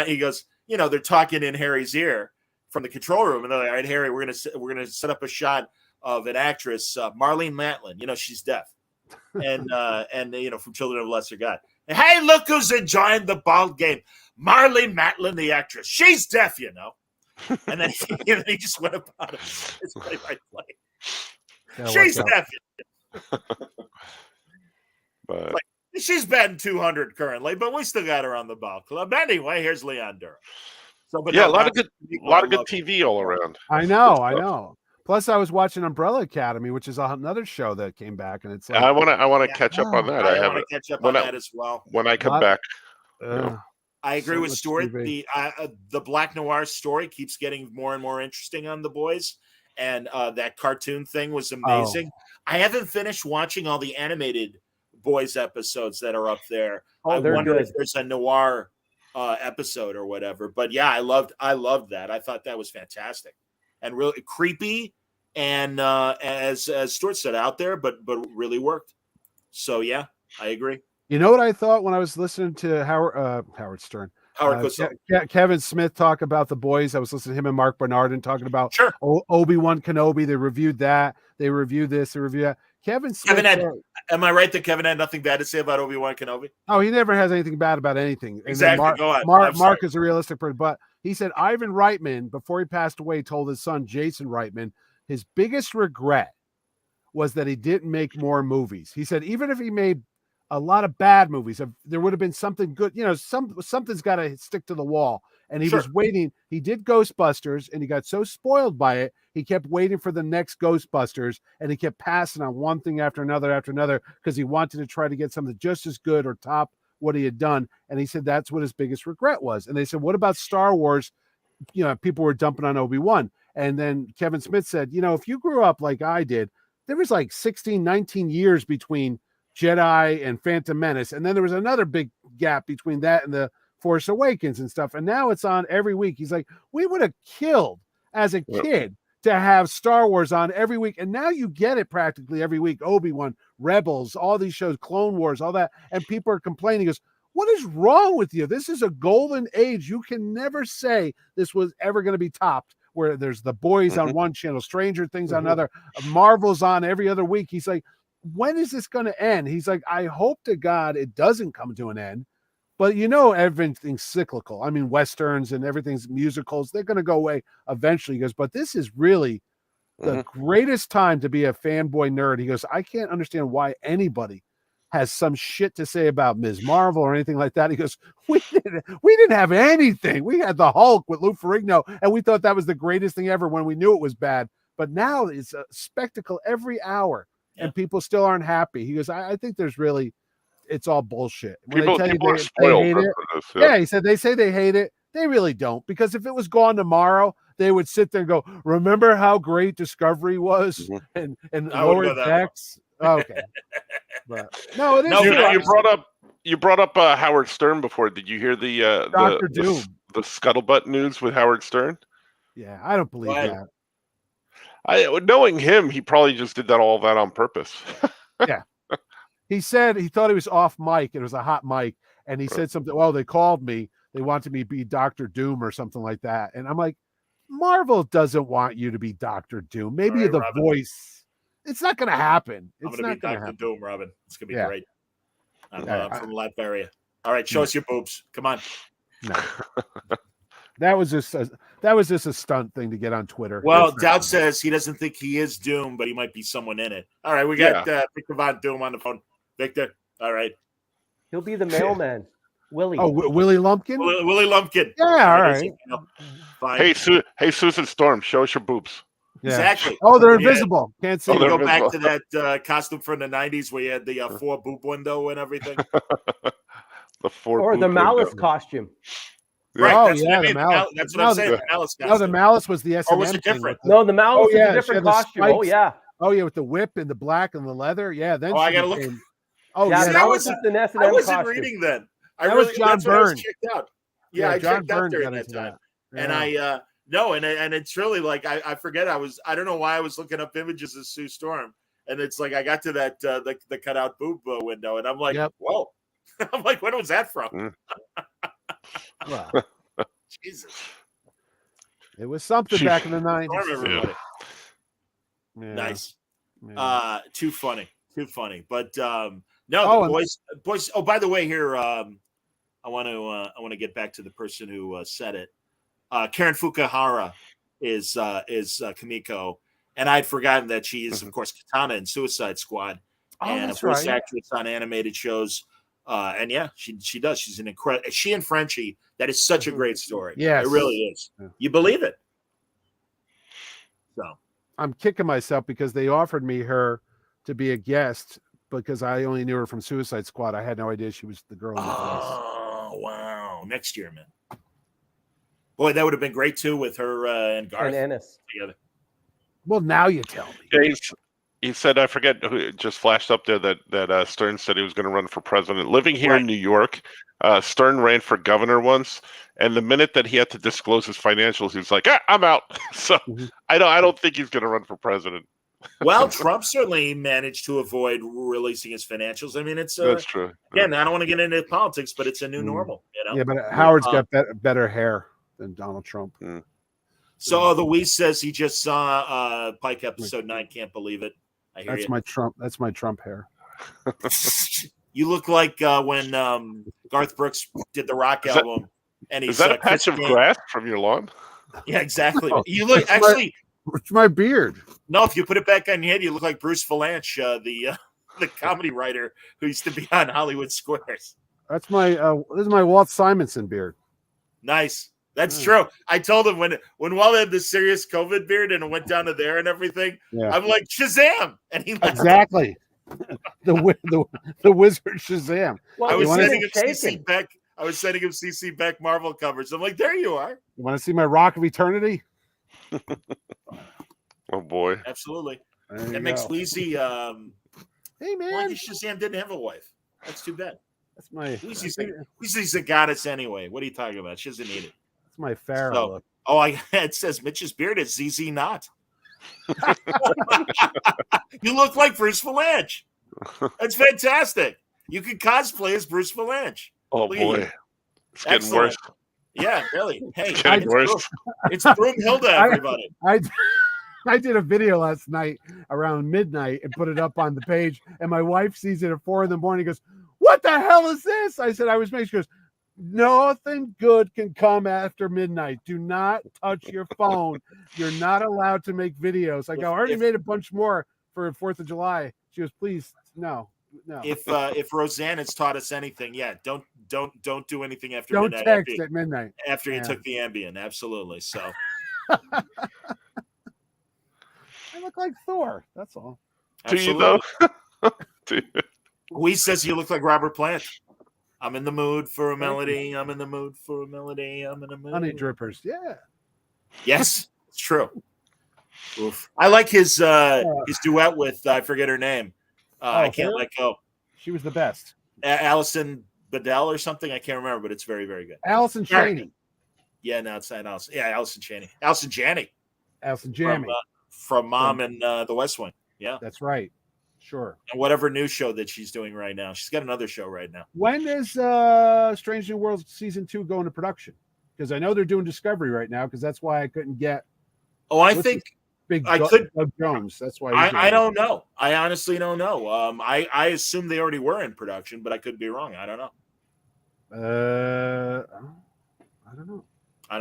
Speaker 1: he goes, they're talking in Harry's ear from the control room. And they're like, all right, Harry, we're gonna set up a shot of an actress, Marlene Matlin. She's deaf. And from Children of Lesser God. And, hey, look who's enjoying the ball game. Marlene Matlin, the actress. She's deaf, And then he just went about it. It's play by play. She's deaf.
Speaker 2: But
Speaker 1: she's batting 200 currently, but we still got her on the ball club. Anyway, here's Leon Durham.
Speaker 2: A lot of good TV all around.
Speaker 4: I know. Plus, I was watching Umbrella Academy, which is another show that came back, and it's like
Speaker 2: I want to catch up on that.
Speaker 1: I want to catch up on that as well
Speaker 2: when I come back.
Speaker 1: I agree with Stuart. The Black Noir story keeps getting more and more interesting on The Boys, and that cartoon thing was amazing. I haven't finished watching all the animated Boys episodes that are up there. I wonder if there's a noir episode or whatever. But yeah, I loved that. I thought that was fantastic and really creepy, and as Stuart said, out there, but really worked. So yeah, I agree.
Speaker 4: You know what I thought when I was listening to Howard Stern, Kevin Smith talk about The Boys. I was listening to him and Mark Bernardin talking about Obi-Wan Kenobi. They reviewed that. They reviewed this. They reviewed that. Kevin
Speaker 1: am I right that Kevin had nothing bad to say about Obi-Wan Kenobi?
Speaker 4: Oh, he never has anything bad about anything.
Speaker 1: Exactly.
Speaker 4: Go on. Mark is a realistic person, but he said Ivan Reitman, before he passed away, told his son Jason Reitman his biggest regret was that he didn't make more movies. He said even if he made a lot of bad movies, there would have been something good. Something's got to stick to the wall. And he was waiting. He did Ghostbusters, and he got so spoiled by it, he kept waiting for the next Ghostbusters, and he kept passing on one thing after another, because he wanted to try to get something just as good or top what he had done. And he said that's what his biggest regret was. And they said, what about Star Wars? People were dumping on Obi-Wan. And then Kevin Smith said, if you grew up like I did, there was like 16, 19 years between Jedi and Phantom Menace. And then there was another big gap between that and the Force Awakens and stuff. And now it's on every week. He's like, we would have killed as a kid to have Star Wars on every week. And now you get it practically every week. Obi-Wan, Rebels, all these shows, Clone Wars, all that. And people are complaining. He goes, what is wrong with you? This is a golden age. You can never say this was ever going to be topped, where there's The Boys on one channel, Stranger Things on another, Marvel's on every other week. He's like, when is this going to end? He's like, I hope to God it doesn't come to an end. But everything's cyclical. I mean, Westerns and everything's musicals, they're going to go away eventually. He goes, but this is really the greatest time to be a fanboy nerd. He goes, I can't understand why anybody has some shit to say about Ms. Marvel or anything like that. He goes, we didn't have anything. We had the Hulk with Lou Ferrigno, and we thought that was the greatest thing ever when we knew it was bad. But now it's a spectacle every hour, and people still aren't happy. He goes, I think there's really, it's all bullshit. When
Speaker 2: people
Speaker 4: they tell
Speaker 2: are
Speaker 4: you
Speaker 2: spoiled
Speaker 4: they hate it,
Speaker 2: this,
Speaker 4: yeah, he said they say they hate it. They really don't, because if it was gone tomorrow, they would sit there and go, remember how great Discovery was and Lower Decks? Okay. But no, it is.
Speaker 2: You brought up Howard Stern before. Did you hear the
Speaker 4: Dr. Doom,
Speaker 2: the scuttlebutt news with Howard Stern?
Speaker 4: Yeah, I don't believe that.
Speaker 2: Knowing him, he probably just did all that on purpose.
Speaker 4: Yeah. He said he thought he was off mic. It was a hot mic. And he said something, well, they called me. They wanted me to be Dr. Doom or something like that. And I'm like, Marvel doesn't want you to be Dr. Doom. Maybe the Robin. Voice. It's not going to happen. It's
Speaker 1: I'm going to be Dr. Doom, Robin. It's going to be great. I'm from Latveria. All right, show us your boobs. Come on.
Speaker 4: No. That was just a stunt thing to get on Twitter.
Speaker 1: Well, Dowd says he doesn't think he is Doom, but he might be someone in it. All right, we got Victor Von Doom on the phone. Victor, all right.
Speaker 3: He'll be the mailman. Willie.
Speaker 4: Oh, Willie Lumpkin?
Speaker 1: Willie Lumpkin.
Speaker 4: Yeah, all right.
Speaker 1: Fine.
Speaker 2: Hey, Susan Storm, show us your boobs.
Speaker 4: Yeah.
Speaker 1: Exactly.
Speaker 4: Oh, they're invisible. Can't see.
Speaker 1: Go back to that costume from the 90s where you had the 4 boob window and everything.
Speaker 3: The Malice costume.
Speaker 1: Right.
Speaker 4: Oh,
Speaker 1: that's
Speaker 4: yeah,
Speaker 1: what I mean.
Speaker 4: the Malice.
Speaker 1: That's what I'm saying. The Malice costume.
Speaker 4: No, the Malice was the S&M.
Speaker 1: Or was it different?
Speaker 3: No, the Malice is a different costume. Oh, yeah.
Speaker 4: Oh, yeah, with the whip and the black and the leather. Yeah, then
Speaker 1: I got to look.
Speaker 3: Oh, yeah, that was an S&M
Speaker 1: I wasn't
Speaker 3: costume.
Speaker 1: reading then.
Speaker 4: That was John Byrne.
Speaker 1: I was checked out. Yeah, I
Speaker 4: John
Speaker 1: checked out
Speaker 4: Byrne
Speaker 1: during that time. And and it's really like I forget I don't know why I was looking up images of Sue Storm, and it's like I got to that the cutout boob window, and I'm like, whoa. I'm like, when was that from?
Speaker 4: Well,
Speaker 1: Jesus.
Speaker 4: It was something back in the 90s.
Speaker 1: Nice. Yeah. Too funny. But the boys. Oh, by the way, here I want to get back to the person who said it. Karen Fukuhara is Kamiko, and I'd forgotten that she is, of course, Katana in Suicide Squad, and a voice actress on animated shows. And she does. She's an incredible. She and Frenchie. That is such a great story. Yeah, it really is. Yeah. You believe it. So
Speaker 4: I'm kicking myself because they offered me her to be a guest because I only knew her from Suicide Squad. I had no idea she was the girl in the place.
Speaker 1: Oh wow! Next year, man. Boy, that would have been great too with her and Garth
Speaker 3: and Ennis
Speaker 1: together.
Speaker 4: Well, now you tell me.
Speaker 2: Yeah, he said, I forget who just flashed up there that Stern said he was going to run for president. Living here in New York, Stern ran for governor once, and the minute that he had to disclose his financials, he was like, I'm out. So I don't think he's going to run for president.
Speaker 1: Well, Trump certainly managed to avoid releasing his financials. I mean, it's
Speaker 2: that's true.
Speaker 1: Again, I don't want to get into politics, but it's a new normal. You know?
Speaker 4: Yeah, but Howard's got better hair than Donald Trump.
Speaker 1: So the Wee says he just saw Pike episode 9. Can't believe it. I hear
Speaker 4: That's my Trump hair.
Speaker 1: You look like when Garth Brooks did the Rock album, and he's
Speaker 2: is that a patch of grass from your lawn?
Speaker 1: Yeah, exactly. You look actually.
Speaker 4: It's my beard.
Speaker 1: No, if you put it back on your head, you look like Bruce Valanche, the comedy writer who used to be on Hollywood Squares.
Speaker 4: That's my this is my Walt Simonson beard.
Speaker 1: Nice. That's true. I told him when Walt had the serious COVID beard and it went down to there and everything, I'm like, Shazam! And he laughed.
Speaker 4: Exactly. the wizard Shazam.
Speaker 1: Well, I was sending him CC Beck. I was sending him CC Beck Marvel covers. I'm like, there you are.
Speaker 4: You want to see my Rock of Eternity?
Speaker 2: Oh boy.
Speaker 1: Absolutely. That makes Weezy
Speaker 4: hey man.
Speaker 1: Well, Shazam didn't have a wife. That's too bad.
Speaker 4: That's my
Speaker 1: Weezy's a goddess anyway. What are you talking about? She doesn't need it.
Speaker 4: That's my Pharaoh look.
Speaker 1: Oh, it says Mitch's beard is ZZ Not. You look like Bruce Valanche. That's fantastic. You could cosplay as Bruce Valanche.
Speaker 2: Oh boy. It's getting worse.
Speaker 1: Yeah, really. Hey, it's Broomhilda, everybody.
Speaker 4: I did a video last night around midnight and put it up on the page, and my wife sees it at 4 a.m. Goes, "What the hell is this?" I said, "I was making." She goes, "Nothing good can come after midnight. Do not touch your phone. You're not allowed to make videos." I go, "I already made a bunch more for 4th of July." She goes, "Please, no." No.
Speaker 1: If Roseanne has taught us anything, don't do anything after
Speaker 4: Don't
Speaker 1: midnight.
Speaker 4: text at midnight
Speaker 1: After you took the Ambien, absolutely. So
Speaker 4: I look like Thor. That's all.
Speaker 2: Do you though?
Speaker 1: Wee says you look like Robert Plant. I'm in the mood for a melody. I'm in the mood for a melody. I'm in the mood.
Speaker 4: Honey drippers. Yeah.
Speaker 1: Yes, it's true. Oof. I like his duet with I forget her name. I can't let go.
Speaker 4: She was the best.
Speaker 1: Allison Bedell or something. I can't remember, but it's very, very good.
Speaker 4: Allison Chaney.
Speaker 1: Yeah, no, it's not Allison. Yeah, Allison Chaney. Allison Janney.
Speaker 4: Allison Janney.
Speaker 1: From Mom and The West Wing. Yeah.
Speaker 4: That's right. Sure.
Speaker 1: And whatever new show that she's doing right now. She's got another show right now.
Speaker 4: When is Strange New Worlds season 2 going to production? Because I know they're doing Discovery right now, because that's why I couldn't get
Speaker 1: I think
Speaker 4: Doug Jones. That's why
Speaker 1: I don't know. I honestly don't know. I assume they already were in production, but I could be wrong. I don't know.
Speaker 4: I don't know.
Speaker 1: I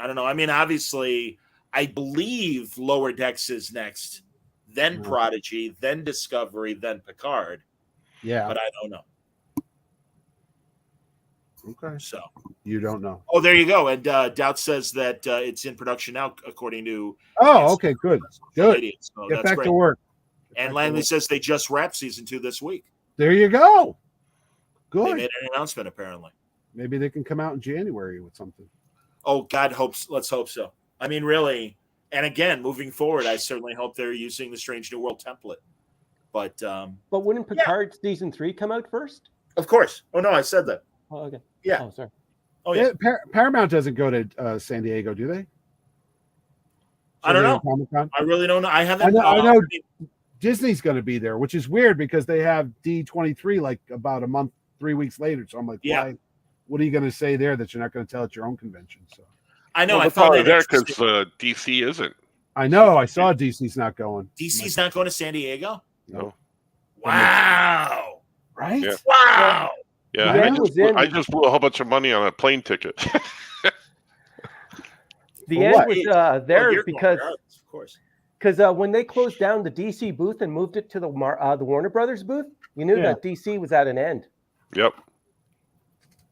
Speaker 1: don't know. I mean, obviously, I believe Lower Decks is next, then Prodigy, then Discovery, then Picard.
Speaker 4: Yeah.
Speaker 1: But I don't know.
Speaker 4: Okay.
Speaker 1: So
Speaker 4: you don't know.
Speaker 1: Oh, there you go. And Doubt says that it's in production now, according to.
Speaker 4: Oh, okay, good. Good.
Speaker 1: So
Speaker 4: Get
Speaker 1: that's
Speaker 4: back
Speaker 1: great.
Speaker 4: to work.
Speaker 1: And Langley says they just wrapped season 2 this week.
Speaker 4: There you go.
Speaker 1: They
Speaker 4: Good.
Speaker 1: made an announcement, apparently.
Speaker 4: Maybe they can come out in January with something.
Speaker 1: Oh, God hopes. Let's hope so. I mean, really. And again, moving forward, I certainly hope they're using the Strange New World template. But
Speaker 3: wouldn't Picard season 3 come out first?
Speaker 1: Of course. Oh, no, I said that.
Speaker 3: Oh, okay.
Speaker 1: Yeah.
Speaker 3: Oh, sorry.
Speaker 1: Oh, yeah.
Speaker 4: Paramount doesn't go to San Diego, do they?
Speaker 1: I don't know.
Speaker 4: Comic-Con?
Speaker 1: I really don't know. I haven't.
Speaker 4: I know Disney's going to be there, which is weird because they have D23 like about a month, 3 weeks later. So I'm like, why? What are you going to say there that you're not going to tell at your own convention? So
Speaker 1: I know.
Speaker 2: Well,
Speaker 1: I found it
Speaker 2: there because DC isn't.
Speaker 4: I know. I saw DC's not going.
Speaker 1: DC's not going to San Diego?
Speaker 2: No.
Speaker 1: Wow.
Speaker 4: Right?
Speaker 2: Yeah.
Speaker 1: Wow.
Speaker 2: Yeah, I just blew a whole bunch of money on a plane ticket.
Speaker 3: The end was there because
Speaker 1: of course.
Speaker 3: Because when they closed down the DC booth and moved it to the Warner Brothers booth, you knew that DC was at an end.
Speaker 2: Yep.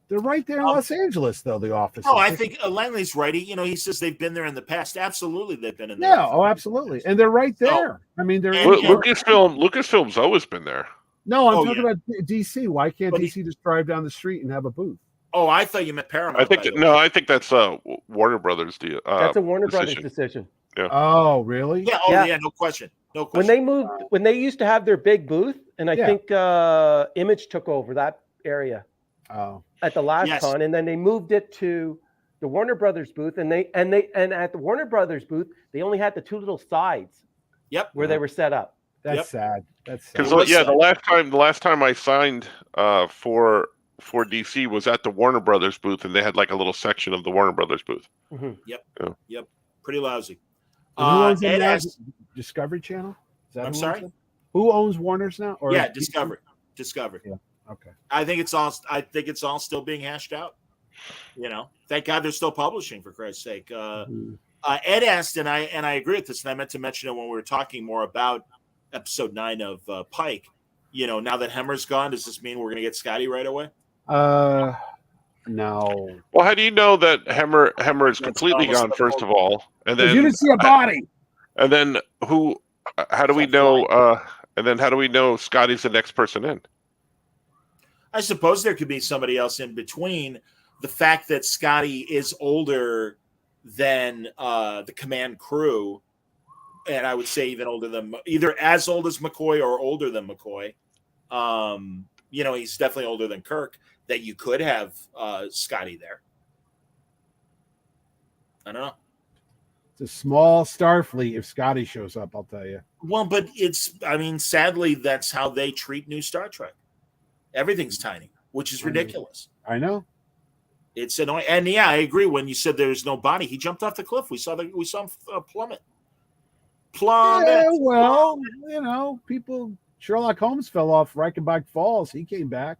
Speaker 4: They're right there in Los Angeles, though, the office.
Speaker 1: Oh, I think Langley's right. He says they've been there in the past. Absolutely, they've been in there.
Speaker 4: Yeah, absolutely. And they're right there. I mean, they're
Speaker 2: Lucasfilm's always been there.
Speaker 4: No, I'm talking about DC. Why can't DC just drive down the street and have a booth?
Speaker 1: Oh, I thought you meant Paramount.
Speaker 2: I think that's Warner Brothers deal.
Speaker 3: That's a Warner Brothers decision.
Speaker 2: Yeah.
Speaker 4: Oh, really?
Speaker 1: Yeah. Oh, yeah. No question. No question.
Speaker 3: When they used to have their big booth, and I think Image took over that area.
Speaker 4: Oh.
Speaker 3: At the last con, and then they moved it to the Warner Brothers booth, and at the Warner Brothers booth, they only had the two little sides.
Speaker 1: Yep.
Speaker 3: Where they were set up.
Speaker 4: That's sad. That's sad.
Speaker 2: Because the last time I signed for DC was at the Warner Brothers booth, and they had like a little section of the Warner Brothers booth.
Speaker 1: Mm-hmm. Yep. Yeah. Yep. Pretty lousy.
Speaker 4: Who owns Discovery Channel?
Speaker 1: I'm sorry.
Speaker 4: Who owns Warner's now? Or
Speaker 1: Discovery. Discovery.
Speaker 4: Yeah. Okay.
Speaker 1: I think it's all still being hashed out. Thank God they're still publishing, for Christ's sake. Ed asked, and I agree with this, and I meant to mention it when we were talking more about episode 9 of Pike. Now that Hemmer's gone, does this mean we're going to get Scotty right away?
Speaker 4: No.
Speaker 2: Well, how do you know that Hemmer is completely gone? First of all, and then
Speaker 4: you didn't see a body.
Speaker 2: And then who? How do we know? And then how do we know Scotty's the next person in?
Speaker 1: I suppose there could be somebody else in between. The fact that Scotty is older than the command crew, and I would say even older than either as old as McCoy or older than McCoy. He's definitely older than Kirk. That you could have Scotty there. I don't know.
Speaker 4: It's a small Starfleet if Scotty shows up, I'll tell you.
Speaker 1: Well, but sadly, that's how they treat new Star Trek. Everything's tiny, which is ridiculous.
Speaker 4: I know.
Speaker 1: It's annoying. And yeah, I agree. When you said there's no body, he jumped off the cliff. We saw him plummet.
Speaker 4: Yeah, well, people. Sherlock Holmes fell off Reichenbach Falls. He came back.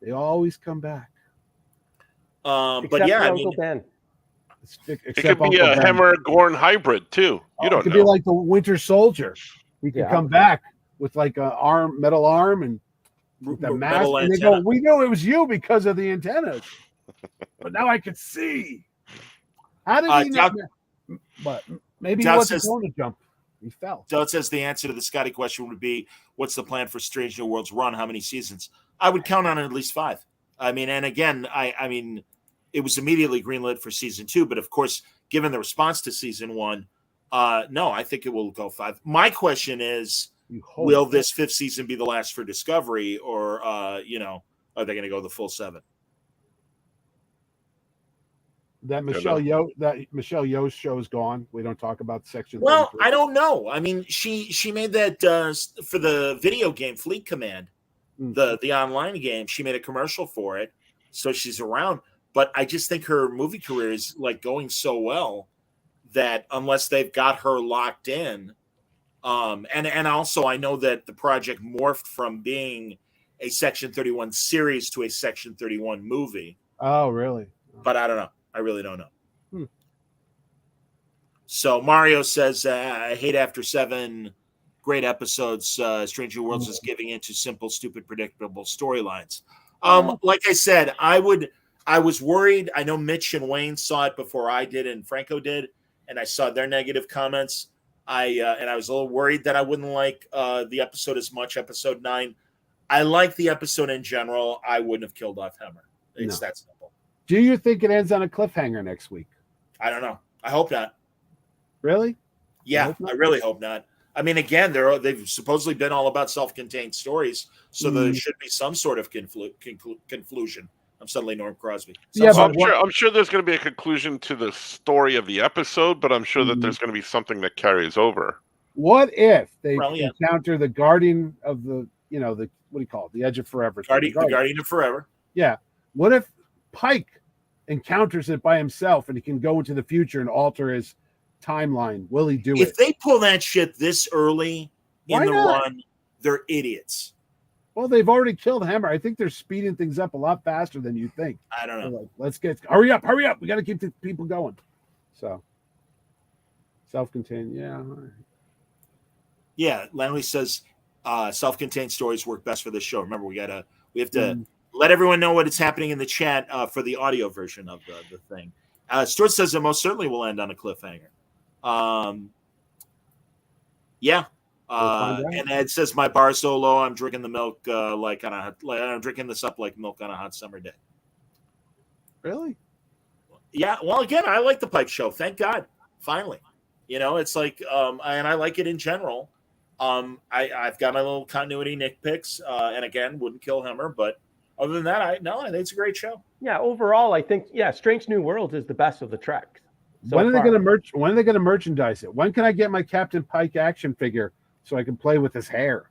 Speaker 4: They always come back.
Speaker 1: But yeah,
Speaker 3: Ben.
Speaker 2: It could be a Hemmer Gorn hybrid too.
Speaker 4: It could be like the Winter Soldier. He could come back with like a metal arm and with the mask.
Speaker 1: Metal
Speaker 4: And they
Speaker 1: antenna.
Speaker 4: go, "We knew it was you because of the antennas, but now I could see." How did he know? But maybe he wasn't going to jump. He fell.
Speaker 1: Doug says the answer to the Scotty question would be, what's the plan for Strange New Worlds run? How many seasons? I would count on at least 5. I mean, and again, I mean, it was immediately greenlit for season 2, but of course, given the response to season 1, no, I think it will go 5. My question is, will this 5th season be the last for Discovery, or are they going to go the full 7?
Speaker 4: That Michelle Yeoh show is gone. We don't talk about Section 33.
Speaker 1: Well, I don't know. I mean, she made that for the video game Fleet Command, the online game. She made a commercial for it, so she's around. But I just think her movie career is like going so well that unless they've got her locked in, and also I know that the project morphed from being a Section 31 series to a Section 31 movie.
Speaker 4: Oh, really?
Speaker 1: But I don't know. I really don't know. So Mario says, I hate after 7 great episodes, Strange New Worlds is giving into simple, stupid, predictable storylines. Like I said, I was worried. I know Mitch and Wayne saw it before I did and Franco did, and I saw their negative comments. I was a little worried that I wouldn't like the episode as much, episode 9. I like the episode in general. I wouldn't have killed off Hemmer. It's that simple.
Speaker 4: Do you think it ends on a cliffhanger next week?
Speaker 1: I don't know. I hope not.
Speaker 4: Really?
Speaker 1: Yeah, I really hope not. I mean, again, they've supposedly been all about self-contained stories, so there should be some sort of conclusion. I'm suddenly Norm Crosby.
Speaker 2: I'm sure there's going to be a conclusion to the story of the episode, but I'm sure that there's going to be something that carries over.
Speaker 4: What if they encounter the guardian of the, what do you call it? The Edge of Forever.
Speaker 1: The Guardian of Forever.
Speaker 4: Yeah. What if Pike encounters it by himself and he can go into the future and alter his timeline? Will he do it?
Speaker 1: If they pull that shit this early in the run, they're idiots.
Speaker 4: Well, they've already killed Hammer. I think they're speeding things up a lot faster than you think.
Speaker 1: I don't know.
Speaker 4: Like, hurry up. We got to keep the people going. So, self-contained, yeah.
Speaker 1: Yeah, Langley says self-contained stories work best for this show. Remember, we have to let everyone know what is happening in the chat for the audio version of the thing. Stuart says it most certainly will end on a cliffhanger. Yeah. And Ed says my bar so low, I'm drinking the milk I'm drinking this up like milk on a hot summer day.
Speaker 4: Really?
Speaker 1: Yeah. Well, again, I like the Pike show. Thank God. Finally, it's like, and I like it in general. I've got my little continuity nitpicks, and again, wouldn't kill Hemmer, but other than that, I think it's a great show.
Speaker 3: Yeah. Overall, I think Strange New Worlds is the best of the Treks.
Speaker 4: When are they going to merchandise it? When can I get my Captain Pike action figure so I can play with his hair?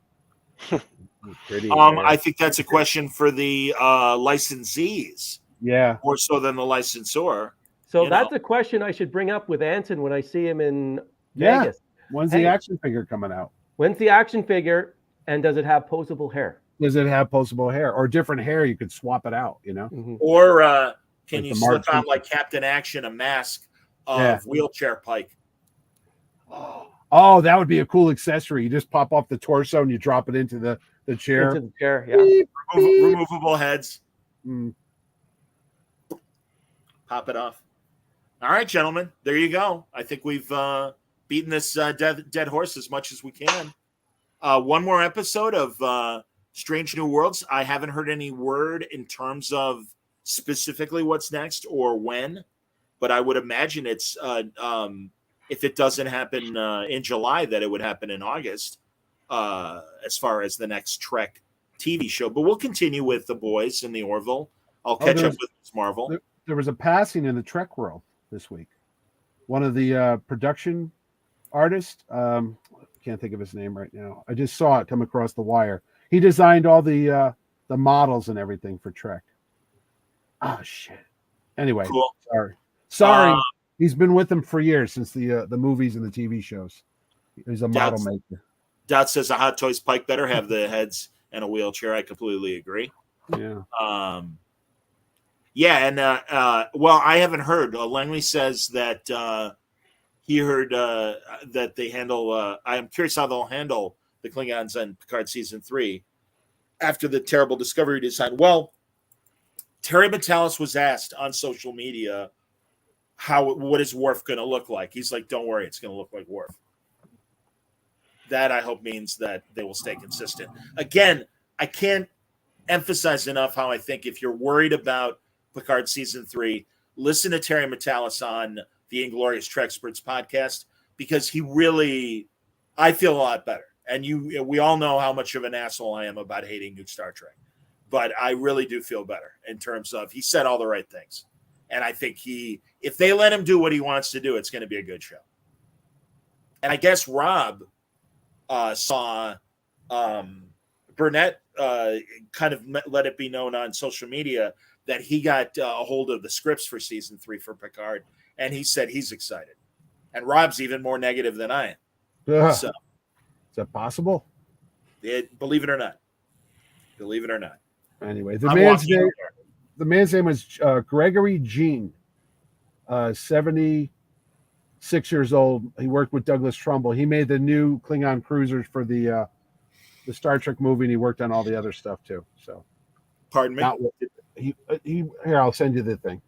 Speaker 1: Pretty I think that's a question for the licensees.
Speaker 4: Yeah.
Speaker 1: More so than the licensor.
Speaker 3: So that's a question I should bring up with Anton when I see him in Vegas.
Speaker 4: When's the action figure coming out?
Speaker 3: When's the action figure, and does it have posable hair?
Speaker 4: Does it have posable hair or different hair? You could swap it out,
Speaker 1: Or can you slip on like Captain Action a mask of wheelchair Pike?
Speaker 4: Oh, that would be a cool accessory. You just pop off the torso and you drop it into the chair.
Speaker 3: Into the chair, yeah.
Speaker 1: Removable heads. Pop it off. All right, gentlemen, there you go. I think we've beaten this dead horse as much as we can. One more episode of Strange New Worlds. I haven't heard any word in terms of specifically what's next or when, but I would imagine it's if it doesn't happen in July, that it would happen in August as far as the next Trek TV show. But we'll continue with the boys and the Orville. I'll catch up with Marvel.
Speaker 4: There was a passing in the Trek world this week. One of the production artists, can't think of his name right now. I just saw it come across the wire. He designed all the models and everything for Trek. Oh shit. Anyway,
Speaker 1: cool.
Speaker 4: Sorry. He's been with them for years, since the movies and the TV shows. He's a model maker.
Speaker 1: Dot says a Hot Toys Pike better have the heads and a wheelchair. I completely agree.
Speaker 4: Yeah.
Speaker 1: Yeah, and well, I haven't heard. Langley says that he heard that they handle. I am curious how they'll handle the Klingons on Picard season 3 after the terrible Discovery design. Well, Terry Matalas was asked on social media what is Worf going to look like. He's like, don't worry, it's going to look like Worf. That I hope means that they will stay consistent. Again, I can't emphasize enough how I think if you're worried about Picard season 3, listen to Terry Matalas on the Inglorious Treksperts podcast, because he really, I feel a lot better. And we all know how much of an asshole I am about hating new Star Trek, but I really do feel better in terms of he said all the right things. And I think if they let him do what he wants to do, it's going to be a good show. And I guess Rob saw Burnett kind of let it be known on social media that he got a hold of the scripts for season 3 for Picard, and he said he's excited. And Rob's even more negative than I am. So,
Speaker 4: is that possible?
Speaker 1: Believe it or not. Believe it or not.
Speaker 4: Anyway, the man's name was Gregory Jean, 76 years old. He worked with Douglas Trumbull. He made the new Klingon cruisers for the Star Trek movie, and he worked on all the other stuff too. So,
Speaker 1: pardon me.
Speaker 4: Here, I'll send you the thing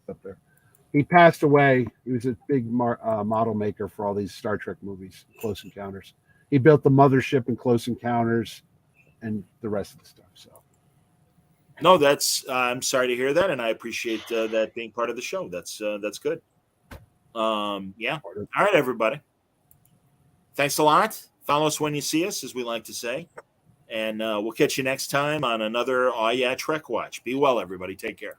Speaker 4: up there. He passed away. He was a big model maker for all these Star Trek movies, Close Encounters. He built the mothership in Close Encounters and the rest of the stuff. So,
Speaker 1: no, I'm sorry to hear that, and I appreciate that being part of the show. That's good. Yeah. All right, everybody. Thanks a lot. Follow us when you see us, as we like to say. And we'll catch you next time on another Trek Watch. Be well, everybody. Take care.